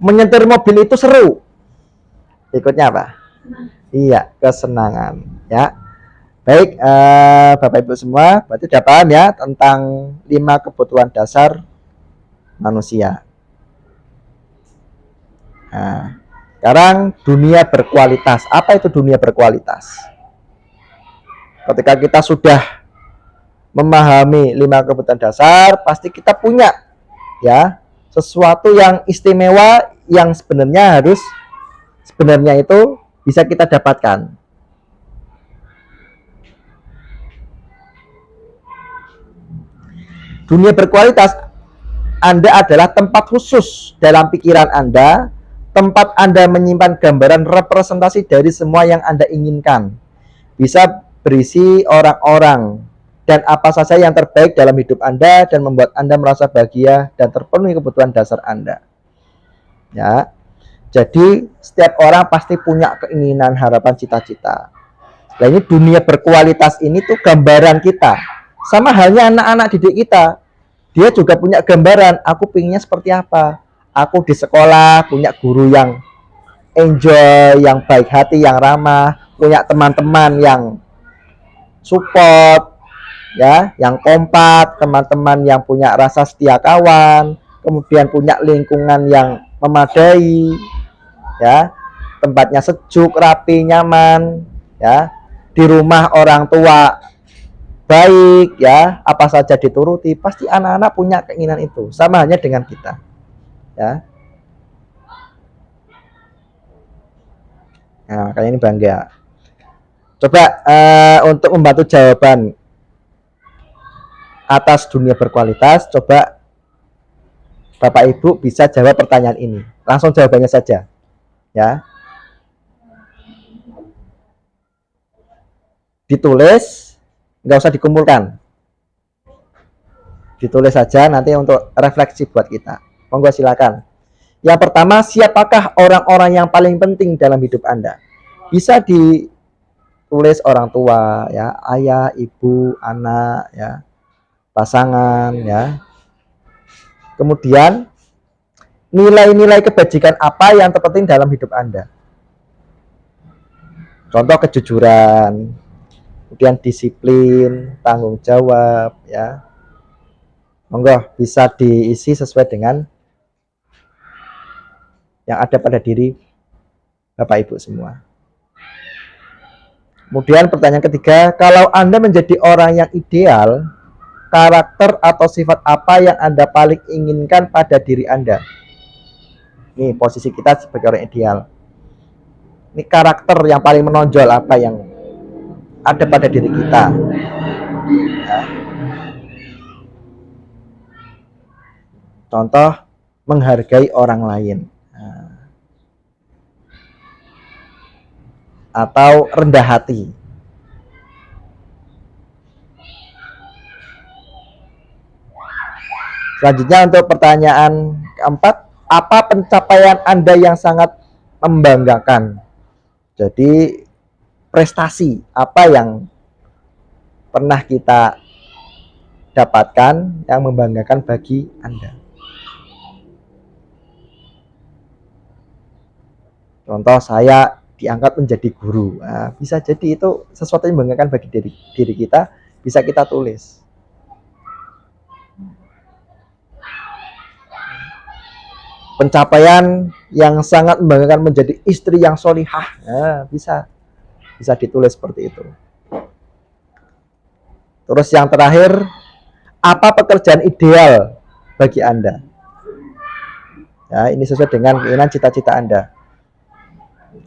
Menyetir mobil itu seru. Ikutnya apa? Iya, kesenangan. Ya, baik, Bapak Ibu semua, berarti sudah paham ya tentang 5 kebutuhan dasar manusia. Nah, sekarang dunia berkualitas. Apa itu dunia berkualitas? Ketika kita sudah memahami 5 kebutuhan dasar, pasti kita punya ya sesuatu yang istimewa yang sebenarnya itu bisa kita dapatkan. Dunia berkualitas Anda adalah tempat khusus dalam pikiran Anda, tempat Anda menyimpan gambaran representasi dari semua yang Anda inginkan. Bisa berisi orang-orang dan apa saja yang terbaik dalam hidup Anda dan membuat Anda merasa bahagia dan terpenuhi kebutuhan dasar Anda. Ya. Jadi setiap orang pasti punya keinginan, harapan, cita-cita. Nah, ini dunia berkualitas ini tuh gambaran kita. Sama halnya anak-anak didik kita. Dia juga punya gambaran, aku pinginnya seperti apa. Aku di sekolah punya guru yang enjoy, yang baik hati, yang ramah, punya teman-teman yang support, ya, yang kompak, teman-teman yang punya rasa setia kawan, kemudian punya lingkungan yang memadai, ya, tempatnya sejuk, rapi, nyaman, ya, di rumah orang tua baik, ya, apa saja dituruti. Pasti anak-anak punya keinginan itu, sama halnya dengan kita, ya. Nah, kalian ini bangga. Coba untuk membantu jawaban atas dunia berkualitas, coba Bapak Ibu bisa jawab pertanyaan ini. Langsung jawabannya saja, ya. Ditulis, nggak usah dikumpulkan. Ditulis saja nanti untuk refleksi buat kita. Monggo silakan. Yang pertama, siapakah orang-orang yang paling penting dalam hidup Anda? Bisa ditulis orang tua, ya, ayah, ibu, anak, ya, pasangan, ya. Kemudian nilai-nilai kebajikan apa yang terpenting dalam hidup Anda? Contoh kejujuran, kemudian disiplin, tanggung jawab, ya. Monggo bisa diisi sesuai dengan yang ada pada diri Bapak Ibu semua. Kemudian pertanyaan ketiga, kalau Anda menjadi orang yang ideal, karakter atau sifat apa yang Anda paling inginkan pada diri Anda? Ini posisi kita sebagai orang ideal. Ini karakter yang paling menonjol apa yang ada pada diri kita. Ya. Contoh, menghargai orang lain. Atau rendah hati. Selanjutnya untuk pertanyaan keempat, apa pencapaian Anda yang sangat membanggakan? Jadi prestasi apa yang pernah kita dapatkan yang membanggakan bagi Anda? Contoh, saya diangkat menjadi guru. Nah, bisa jadi itu sesuatu yang membanggakan bagi diri kita, bisa kita tulis. Pencapaian yang sangat membanggakan menjadi istri yang solihah, nah, bisa ditulis seperti itu. Terus yang terakhir, apa pekerjaan ideal bagi Anda? Ya, ini sesuai dengan keinginan cita-cita Anda.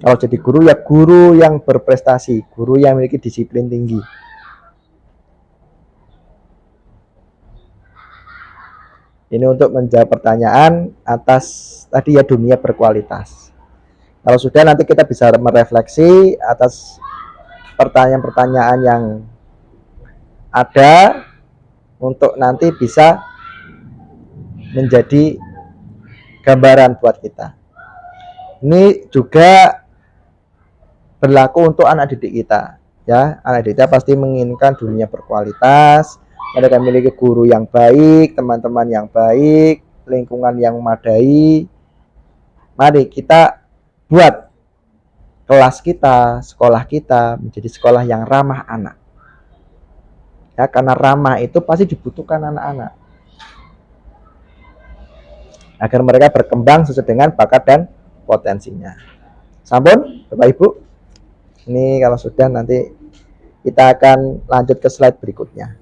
Kalau jadi guru, ya guru yang berprestasi, guru yang memiliki disiplin tinggi. Ini untuk menjawab pertanyaan atas tadi ya, dunia berkualitas. Kalau sudah, nanti kita bisa merefleksi atas pertanyaan-pertanyaan yang ada untuk nanti bisa menjadi gambaran buat kita. Ini juga berlaku untuk anak didik kita, ya. Anak didik kita pasti menginginkan dunia berkualitas, mereka memiliki guru yang baik, teman-teman yang baik, lingkungan yang memadai. Mari kita buat kelas kita, sekolah kita menjadi sekolah yang ramah anak. Ya, karena ramah itu pasti dibutuhkan anak-anak. Agar mereka berkembang sesuai dengan bakat dan potensinya. Sampun, Bapak Ibu. Ini kalau sudah, nanti kita akan lanjut ke slide berikutnya.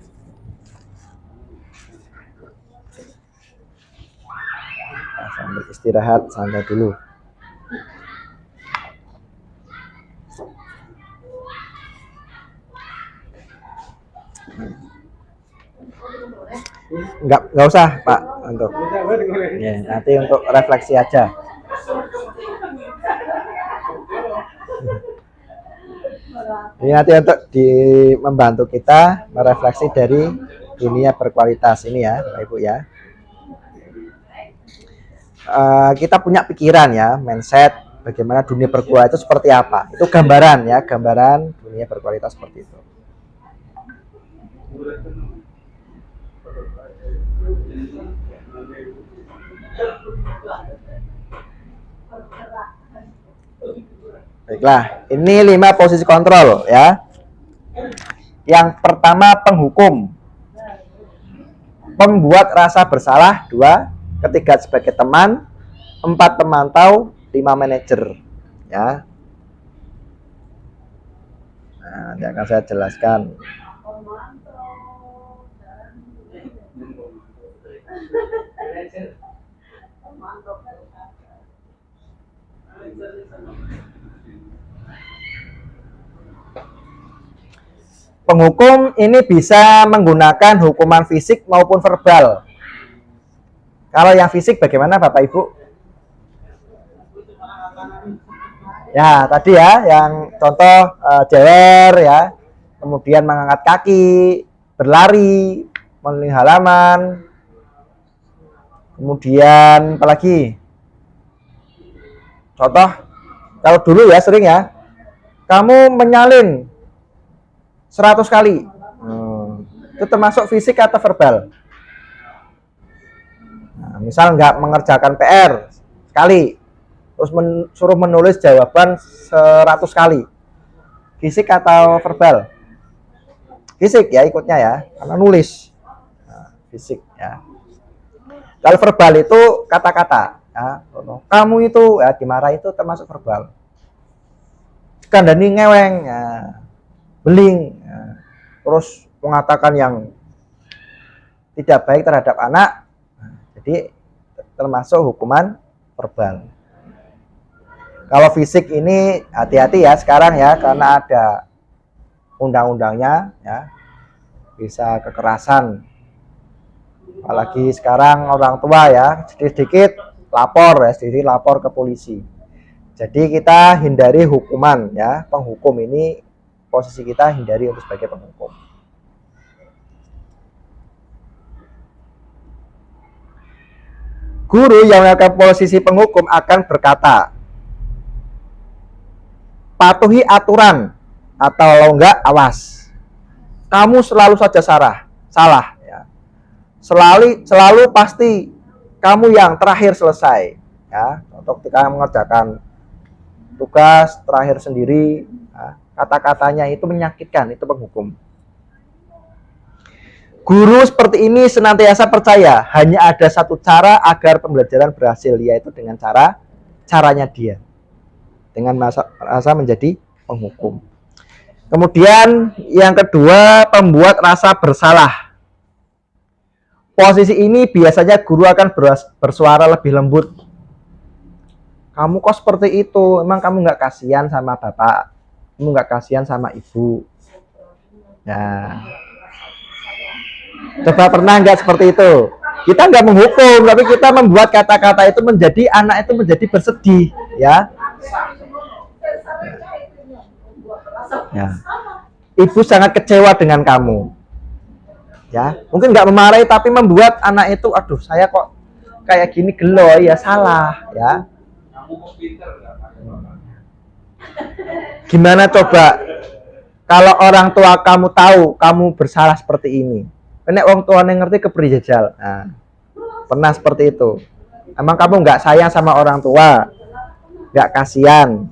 Nah, sambil istirahat santai dulu. Enggak usah Pak, untuk ya, nanti untuk refleksi aja. Ini nanti untuk membantu kita merefleksi dari dunia berkualitas ini ya, Bapak Ibu ya. Kita punya pikiran ya, mindset bagaimana dunia berkualitas seperti apa. Itu gambaran ya, gambaran dunia berkualitas seperti itu. Baiklah, ini 5 posisi kontrol ya. Yang pertama, penghukum, pembuat rasa bersalah. 2, ketiga sebagai teman. 4, pemantau. 5, manajer ya. Nah, nanti akan saya jelaskan. Penghukum ini bisa menggunakan hukuman fisik maupun verbal. Kalau yang fisik bagaimana Bapak Ibu? Ya, tadi ya, yang contoh jewer ya, kemudian mengangkat kaki, berlari, mengelilingi halaman, kemudian apalagi? Contoh, kalau dulu ya sering ya, kamu menyalin 100 kali. Itu termasuk fisik atau verbal? Nah, misal nggak mengerjakan PR sekali, terus suruh menulis jawaban 100 kali. Fisik atau verbal? Fisik ya ikutnya ya, karena nulis. Nah, fisik ya. Kalau verbal itu kata-kata. Ya. Kamu itu ya, dimarahi itu termasuk verbal. Kandani ngeweng. Ya. Beling, ya. Terus mengatakan yang tidak baik terhadap anak, jadi termasuk hukuman verbal. Kalau fisik ini hati-hati ya sekarang ya, karena ada undang-undangnya ya, bisa kekerasan. Apalagi sekarang orang tua ya, sedikit-sedikit lapor ya, sedikit lapor ke polisi. Jadi kita hindari hukuman ya, penghukum ini posisi kita hindari untuk sebagai penghukum. Guru yang melakukan posisi penghukum akan berkata, patuhi aturan atau kalau enggak awas. Kamu selalu saja salah ya. Selalu pasti kamu yang terakhir selesai ya. Untuk ketika mengerjakan tugas terakhir sendiri, nah, kata-katanya itu menyakitkan, itu penghukum. Guru seperti ini senantiasa percaya hanya ada satu cara agar pembelajaran berhasil, yaitu dengan caranya dia, dengan merasa menjadi penghukum. Kemudian yang kedua, pembuat rasa bersalah. Posisi ini biasanya guru akan bersuara lebih lembut. Kamu kok seperti itu, emang kamu nggak kasihan sama bapak, kamu nggak kasihan sama ibu. Nah, coba pernah nggak seperti itu? Kita nggak menghukum, tapi kita membuat kata-kata itu menjadi anak itu menjadi bersedih, ya. Ya. Ibu sangat kecewa dengan kamu. Ya, mungkin nggak memarahi tapi membuat anak itu, aduh, saya kok kayak gini, gelo, ya salah, ya. Gimana coba kalau orang tua kamu tahu kamu bersalah seperti ini? Nek wong tua ngerti keberi jajal. Nah, pernah seperti itu. Emang kamu nggak sayang sama orang tua, nggak kasihan.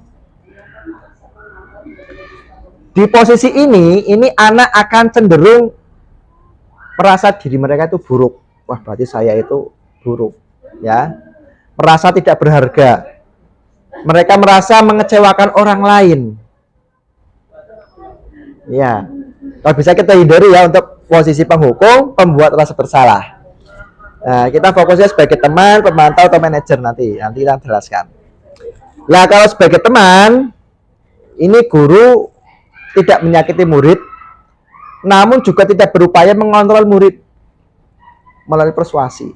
Di posisi ini anak akan cenderung merasa diri mereka itu buruk. Wah, berarti saya itu buruk, ya. Merasa tidak berharga. Mereka merasa mengecewakan orang lain. Ya, kalau bisa kita hindari ya untuk posisi penghukum, pembuat rasa bersalah. Nah, kita fokusnya sebagai teman, pemantau atau manajer nanti kita jelaskan. Nah, kalau sebagai teman, ini guru tidak menyakiti murid, namun juga tidak berupaya mengontrol murid melalui persuasi.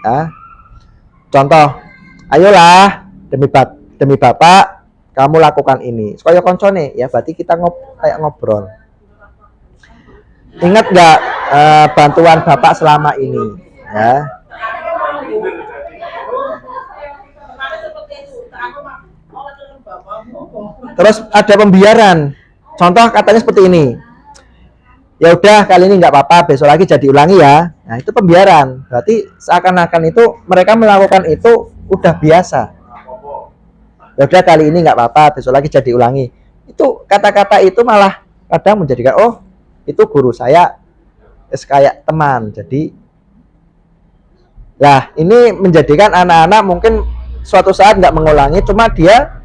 Ya. Contoh, ayolah demi bapak kamu lakukan ini. Supaya koncone, ya berarti kita kayak ngobrol. Ingat nggak bantuan bapak selama ini? Ya. Terus ada pembiaran. Contoh katanya seperti ini. Ya udah, kali ini nggak apa-apa, besok lagi jadi ulangi ya. Nah, itu pembiaran. Berarti seakan-akan itu mereka melakukan itu udah biasa. Ya udah, kali ini nggak apa-apa, besok lagi jadi ulangi. Itu kata-kata itu malah kadang menjadikan, oh, itu guru saya kayak teman. Jadi lah, ini menjadikan anak-anak mungkin suatu saat nggak mengulangi, cuma dia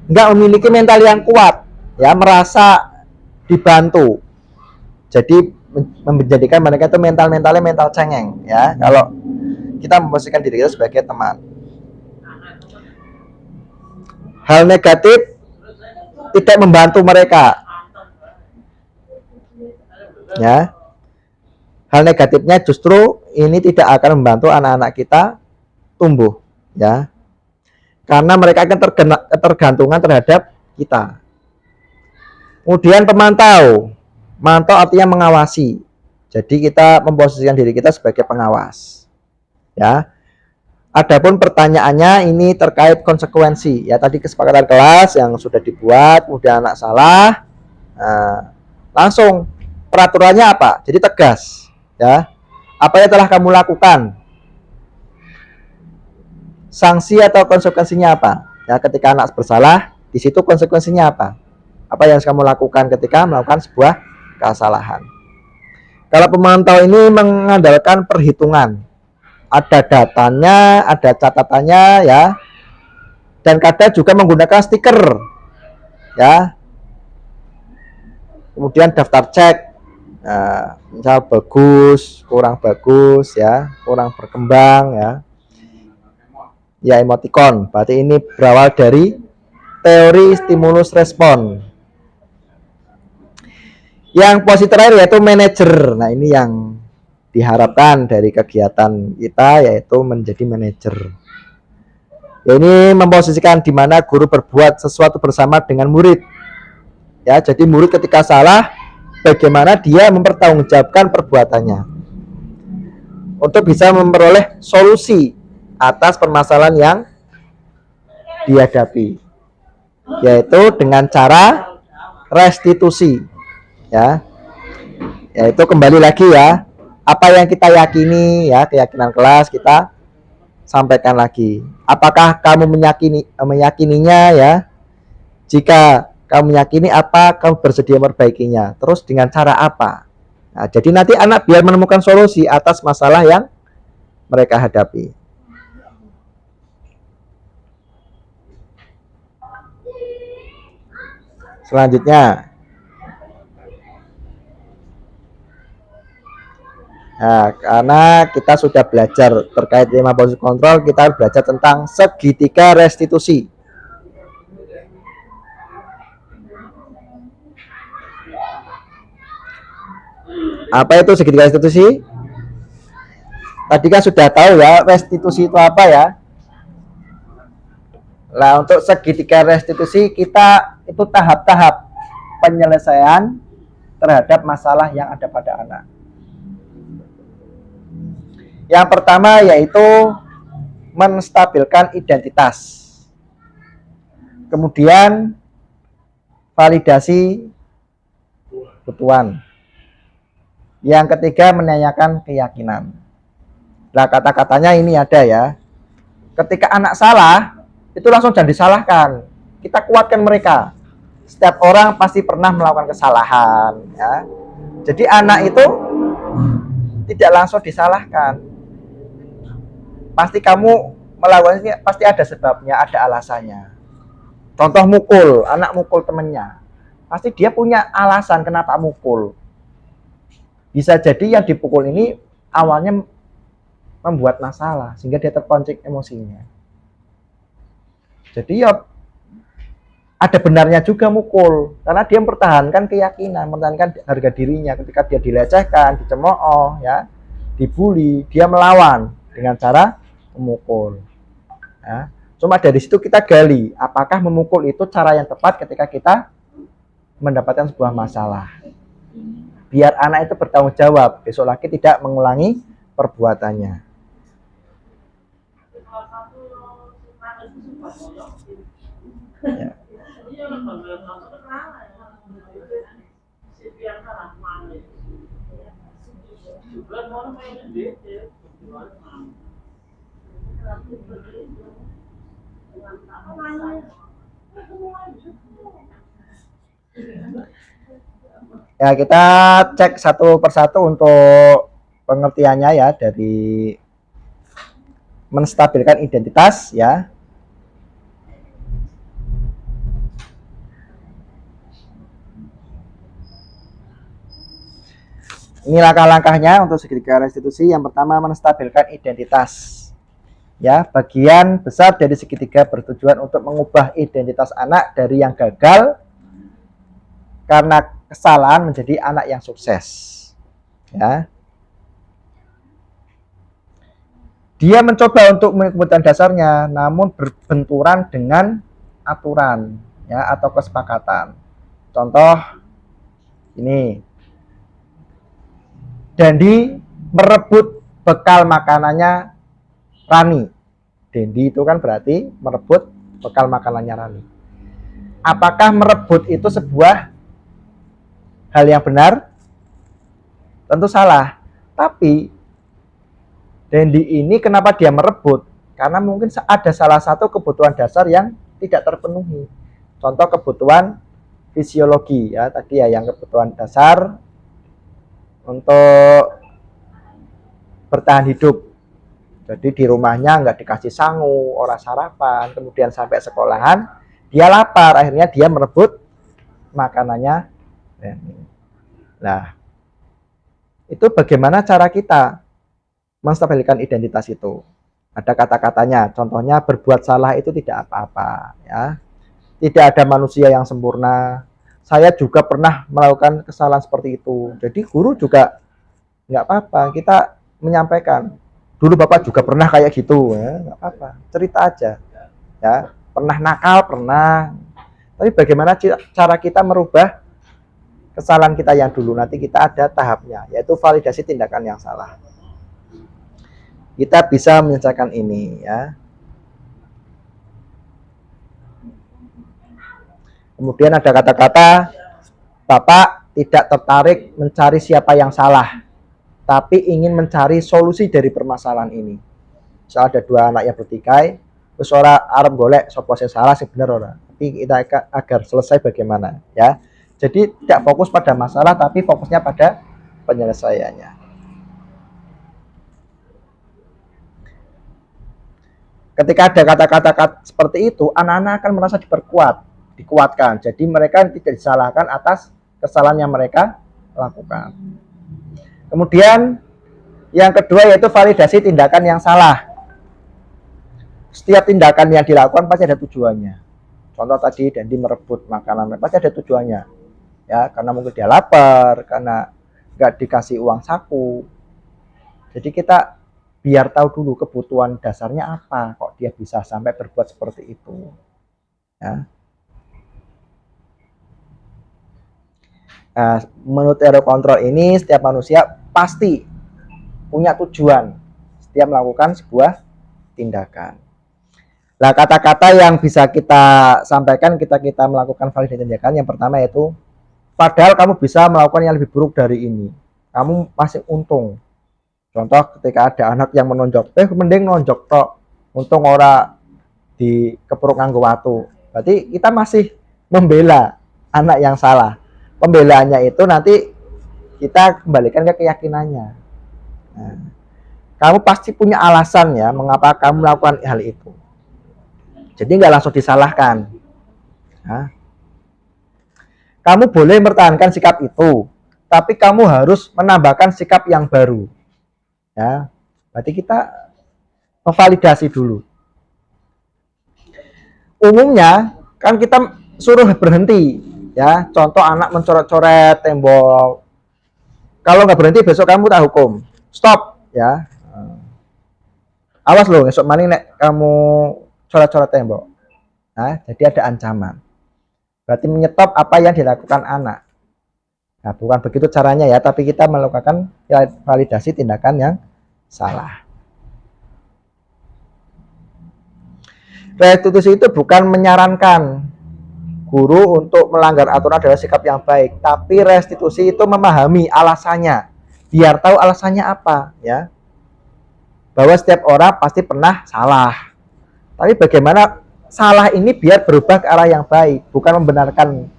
nggak memiliki mental yang kuat, ya, merasa dibantu. Jadi menjadikan mereka itu mentalnya mental cengeng, ya. Kalau kita memposisikan diri kita sebagai teman. Hal negatif tidak membantu mereka, ya. Hal negatifnya justru ini tidak akan membantu anak-anak kita tumbuh, ya. Karena mereka akan ketergantungan terhadap kita. Kemudian pemantau artinya mengawasi. Jadi kita memposisikan diri kita sebagai pengawas, ya. Adapun pertanyaannya ini terkait konsekuensi, ya, tadi kesepakatan kelas yang sudah dibuat, kemudian anak salah, langsung peraturannya apa? Jadi tegas, ya. Apa yang telah kamu lakukan? Sanksi atau konsekuensinya apa? Ya, ketika anak bersalah, di situ konsekuensinya apa? Apa yang kamu lakukan ketika melakukan sebuah kesalahan? Kalau pemantau ini mengandalkan perhitungan, ada datanya, ada catatannya, ya, dan kadang juga menggunakan stiker, ya. Kemudian daftar cek, misal bagus, kurang bagus, ya, kurang berkembang, ya. Ya, emoticon. Berarti ini berawal dari teori stimulus respon. Yang posisi terakhir yaitu manajer. Nah, ini yang diharapkan dari kegiatan kita, yaitu menjadi manajer. Ya, ini memposisikan di mana guru berbuat sesuatu bersama dengan murid. Ya, jadi murid ketika salah, bagaimana dia mempertanggungjawabkan perbuatannya untuk bisa memperoleh solusi atas permasalahan yang dihadapi, yaitu dengan cara restitusi, ya. Yaitu kembali lagi, ya, apa yang kita yakini, ya, keyakinan kelas kita sampaikan lagi. Apakah kamu meyakininya, ya? Jika kamu yakini apa, kamu bersedia memperbaikinya. Terus dengan cara apa? Nah, jadi nanti anak biar menemukan solusi atas masalah yang mereka hadapi. Selanjutnya, nah, karena kita sudah belajar terkait tema positive control, kita belajar tentang segitiga restitusi. Apa itu segitiga restitusi? Tadi kan sudah tahu ya, restitusi itu apa ya. Nah, untuk segitiga restitusi kita itu tahap-tahap penyelesaian terhadap masalah yang ada pada anak. Yang pertama yaitu menstabilkan identitas. Kemudian validasi kebutuhan. Yang ketiga menanyakan keyakinan. Nah, kata-katanya ini ada ya. Ketika anak salah, itu langsung jangan disalahkan. Kita kuatkan mereka. Setiap orang pasti pernah melakukan kesalahan ya. Jadi anak itu tidak langsung disalahkan. Pasti kamu melakukannya pasti ada sebabnya, ada alasannya. Contoh mukul, anak mukul temennya. Pasti dia punya alasan kenapa mukul. Bisa jadi yang dipukul ini awalnya membuat masalah sehingga dia terpancing emosinya. Jadi ya ada benarnya juga mukul karena dia mempertahankan keyakinan, mempertahankan harga dirinya. Ketika dia dilecehkan, dicemooh, ya, dibully, dia melawan dengan cara memukul. Ya. Cuma dari situ kita gali apakah memukul itu cara yang tepat ketika kita mendapatkan sebuah masalah. Biar anak itu bertanggung jawab, besok lagi tidak mengulangi perbuatannya. Ya. Ya, kita cek satu persatu untuk pengertiannya ya, dari menstabilkan identitas ya. Ini langkah-langkahnya untuk segitiga restitusi. Yang pertama, menstabilkan identitas. Ya, bagian besar dari segitiga bertujuan untuk mengubah identitas anak dari yang gagal karena kesalahan menjadi anak yang sukses. Ya. Dia mencoba untuk mengikuti kebutuhan dasarnya, namun berbenturan dengan aturan, ya, atau kesepakatan. Contoh ini, Dendi merebut bekal makanannya Rani. Dendi itu kan berarti merebut bekal makanannya Rani. Apakah merebut itu sebuah hal yang benar? Tentu salah. Tapi Dendi ini kenapa dia merebut? Karena mungkin ada salah satu kebutuhan dasar yang tidak terpenuhi. Contoh kebutuhan fisiologi ya, tadi ya, yang kebutuhan dasar untuk bertahan hidup. Jadi di rumahnya nggak dikasih sangu, ora sarapan, kemudian sampai sekolahan dia lapar, akhirnya dia merebut makanannya. Nah, itu bagaimana cara kita menstabilkan identitas itu? Ada kata-katanya, contohnya berbuat salah itu tidak apa-apa, ya. Tidak ada manusia yang sempurna. Saya juga pernah melakukan kesalahan seperti itu. Jadi guru juga nggak apa-apa, kita menyampaikan. Dulu Bapak juga pernah kayak gitu, ya, nggak apa-apa, cerita aja. Ya, pernah nakal, pernah. Tapi bagaimana cara kita merubah kesalahan kita yang dulu? Nanti kita ada tahapnya, yaitu validasi tindakan yang salah. Kita bisa menyelesaikan ini, ya. Kemudian ada kata-kata, Bapak tidak tertarik mencari siapa yang salah, tapi ingin mencari solusi dari permasalahan ini. Misal ada dua anak yang bertikai, terus ora arep golek sapa sing salah sing bener ora. tapi kita agar selesai bagaimana, ya. Jadi tidak fokus pada masalah, tapi fokusnya pada penyelesaiannya. Ketika ada kata-kata seperti itu, anak-anak akan merasa dikuatkan. Jadi mereka tidak disalahkan atas kesalahan yang mereka lakukan. Kemudian yang kedua yaitu validasi tindakan yang salah. Setiap tindakan yang dilakukan pasti ada tujuannya. Contoh tadi Dandi merebut makanan, pasti ada tujuannya. Ya, karena mungkin dia lapar, karena nggak dikasih uang saku. Jadi kita biar tahu dulu kebutuhan dasarnya apa, kok dia bisa sampai berbuat seperti itu. Ya. Nah, menurut teori kontrol ini setiap manusia pasti punya tujuan setiap melakukan sebuah tindakan. Nah, kata-kata yang bisa kita sampaikan kita melakukan validasi tindakan, yang pertama yaitu padahal kamu bisa melakukan yang lebih buruk dari ini, kamu masih untung. Contoh ketika ada anak yang menonjok, mending nonjok tok, untung ora di kepruk nganggo watu. Berarti kita masih membela anak yang salah. Pembelaannya itu nanti kita kembalikan ke keyakinannya. Nah, kamu pasti punya alasan ya mengapa kamu melakukan hal itu. Jadi nggak langsung disalahkan. Nah, kamu boleh mempertahankan sikap itu, tapi kamu harus menambahkan sikap yang baru. Ya, berarti kita memvalidasi dulu. Umumnya kan kita suruh berhenti, ya. Contoh anak mencoret-coret tembok. Kalau nggak berhenti besok kamu tak hukum. Stop, ya. Awas loh, besok maning nek kamu coret-coret tembok. Nah, jadi ada ancaman. Berarti menyetop apa yang dilakukan anak. Nah, bukan begitu caranya ya, tapi kita melakukan validasi tindakan yang salah. Restitusi itu bukan menyarankan guru untuk melanggar aturan adalah sikap yang baik, tapi restitusi itu memahami alasannya, biar tahu alasannya apa, ya. Bahwa setiap orang pasti pernah salah. Tapi bagaimana salah ini biar berubah ke arah yang baik, bukan membenarkan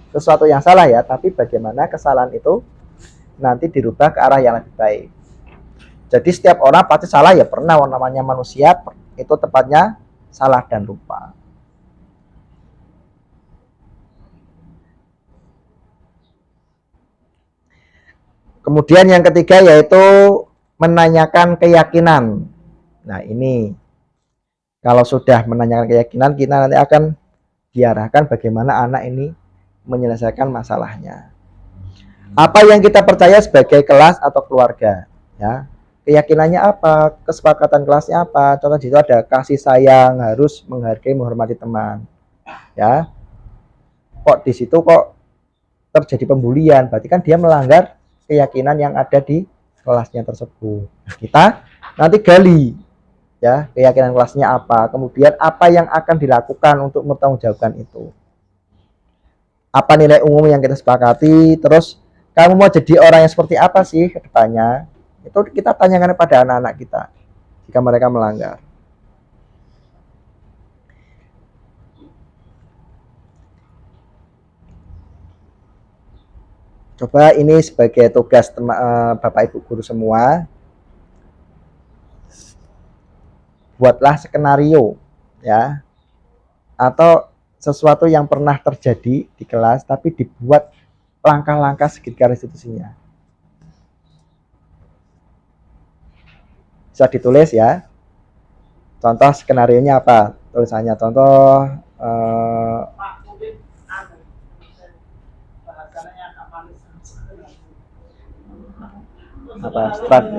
sesuatu yang salah ya, tapi bagaimana kesalahan itu nanti dirubah ke arah yang lebih baik. Jadi setiap orang pasti salah ya, pernah, namanya manusia itu tepatnya salah dan lupa. Kemudian yang ketiga yaitu menanyakan keyakinan. Nah, ini kalau sudah menanyakan keyakinan, kita nanti akan diarahkan bagaimana anak ini menyelesaikan masalahnya. Apa yang kita percaya sebagai kelas atau keluarga, ya. Keyakinannya apa, kesepakatan kelasnya apa. Contoh di situ ada kasih sayang, harus menghargai, menghormati teman. Ya. Kok di situ kok terjadi pembulian? Berarti kan dia melanggar keyakinan yang ada di kelasnya tersebut. Kita nanti gali, ya, keyakinan kelasnya apa, kemudian apa yang akan dilakukan untuk mempertanggungjawabkan itu, apa nilai umum yang kita sepakati, terus kamu mau jadi orang yang seperti apa sih ke depannya, itu kita tanyakan pada anak-anak kita jika mereka melanggar. Coba ini sebagai tugas Bapak Ibu guru semua, buatlah skenario, ya, atau sesuatu yang pernah terjadi di kelas tapi dibuat langkah-langkah seketika restitusinya. Bisa ditulis ya. Contoh skenarionya apa? Tulisannya contoh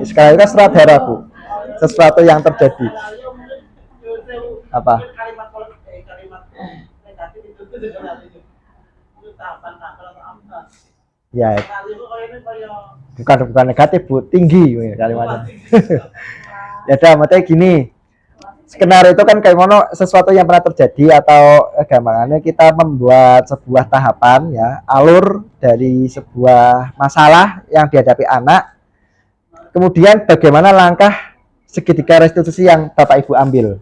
sekarang itu stratera Bu, sesuatu yang terjadi apa ya, bukan negatif Bu, tinggi kalimatnya. Ya udah, maksudnya gini, skenario itu kan kayak mana, sesuatu yang pernah terjadi, atau gampangannya kita membuat sebuah tahapan, ya, alur dari sebuah masalah yang dihadapi anak. Kemudian bagaimana langkah segitiga restitusi yang Bapak Ibu ambil.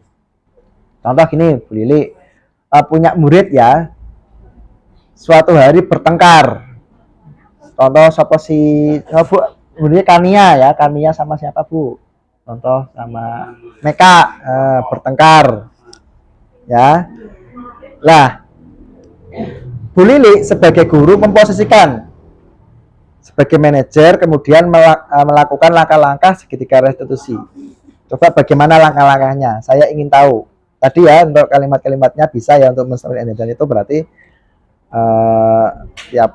Contoh gini, Bu Lili, punya murid ya, suatu hari bertengkar. Contoh siapa si Bu, muridnya Kania ya, Kania sama siapa Bu? Contoh sama Meka, bertengkar ya. Lah, Bu Lili sebagai guru memposisikan sebagai manajer, kemudian melakukan langkah-langkah segitiga restitusi. Coba bagaimana langkah-langkahnya? Saya ingin tahu. Tadi ya untuk kalimat-kalimatnya bisa ya, untuk Mr. dan itu berarti tiap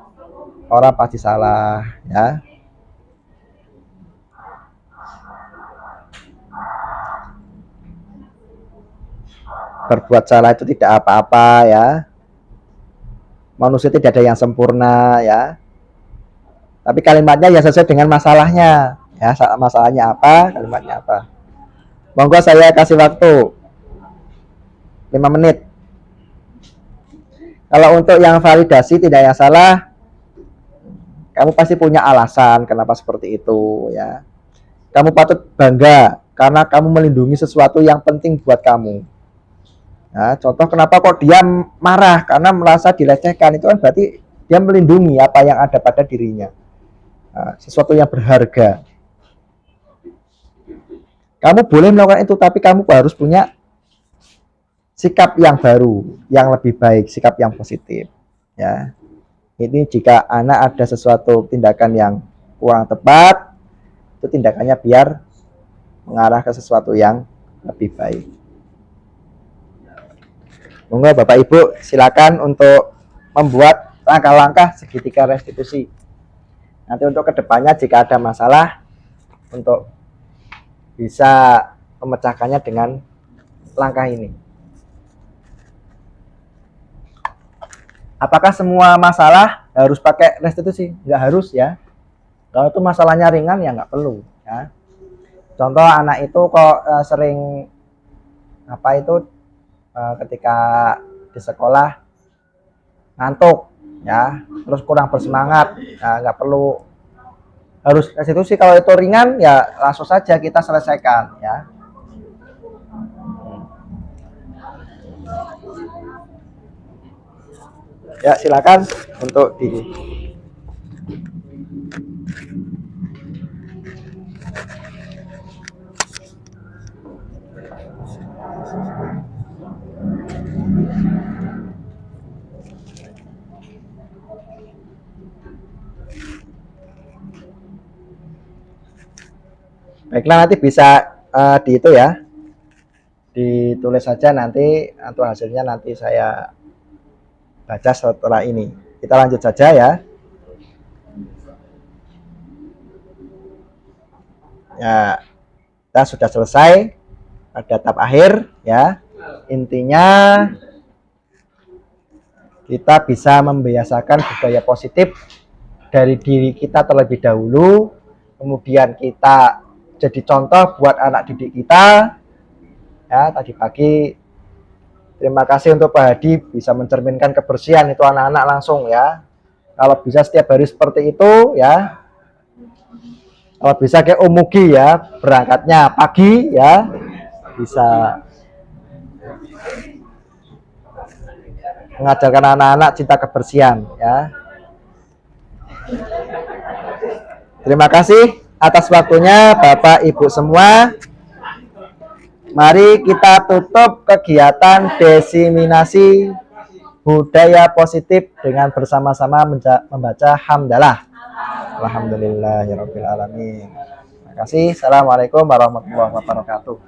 orang pasti salah ya. Berbuat salah itu tidak apa-apa ya. Manusia tidak ada yang sempurna ya. Tapi kalimatnya ya sesuai dengan masalahnya ya. Masalahnya apa, kalimatnya apa. Monggo saya kasih waktu 5 menit. Kalau untuk yang validasi tidak yang salah, kamu pasti punya alasan kenapa seperti itu ya. Kamu patut bangga karena kamu melindungi sesuatu yang penting buat kamu. Nah, contoh kenapa kok dia marah karena merasa dilecehkan, itu kan berarti dia melindungi apa yang ada pada dirinya. Nah, sesuatu yang berharga. Kamu boleh melakukan itu, tapi kamu harus punya sikap yang baru, yang lebih baik, sikap yang positif ya. Ini jika anak ada sesuatu tindakan yang kurang tepat, itu tindakannya biar mengarah ke sesuatu yang lebih baik. Monggo Bapak Ibu silakan untuk membuat langkah-langkah segitiga restitusi. Nanti untuk kedepannya jika ada masalah, untuk bisa memecahkannya dengan langkah ini. Apakah semua masalah harus pakai restitusi? Nggak harus ya. Kalau itu masalahnya ringan ya nggak perlu ya. Contoh anak itu kok sering apa itu ketika di sekolah ngantuk ya, terus kurang bersemangat, ya nggak perlu harus restitusi. Kalau itu ringan ya langsung saja kita selesaikan ya. Ya silakan untuk di baiklah, nanti bisa di itu ya, ditulis saja nanti untuk hasilnya nanti saya baca setelah ini. Kita lanjut saja ya. Ya, kita sudah selesai pada tahap akhir ya. Intinya kita bisa membiasakan budaya positif dari diri kita terlebih dahulu, kemudian kita jadi contoh buat anak didik kita ya. Tadi pagi terima kasih untuk Pak Hadi bisa mencerminkan kebersihan itu anak-anak langsung ya. Kalau bisa setiap hari seperti itu ya. Kalau bisa kayak Umugi ya, berangkatnya pagi ya, bisa mengajarkan anak-anak cinta kebersihan ya. Terima kasih atas waktunya Bapak Ibu semua. Mari kita tutup kegiatan diseminasi budaya positif dengan bersama-sama membaca hamdalah. Alhamdulillahirabbil alamin. Terima kasih. Assalamualaikum warahmatullahi wabarakatuh.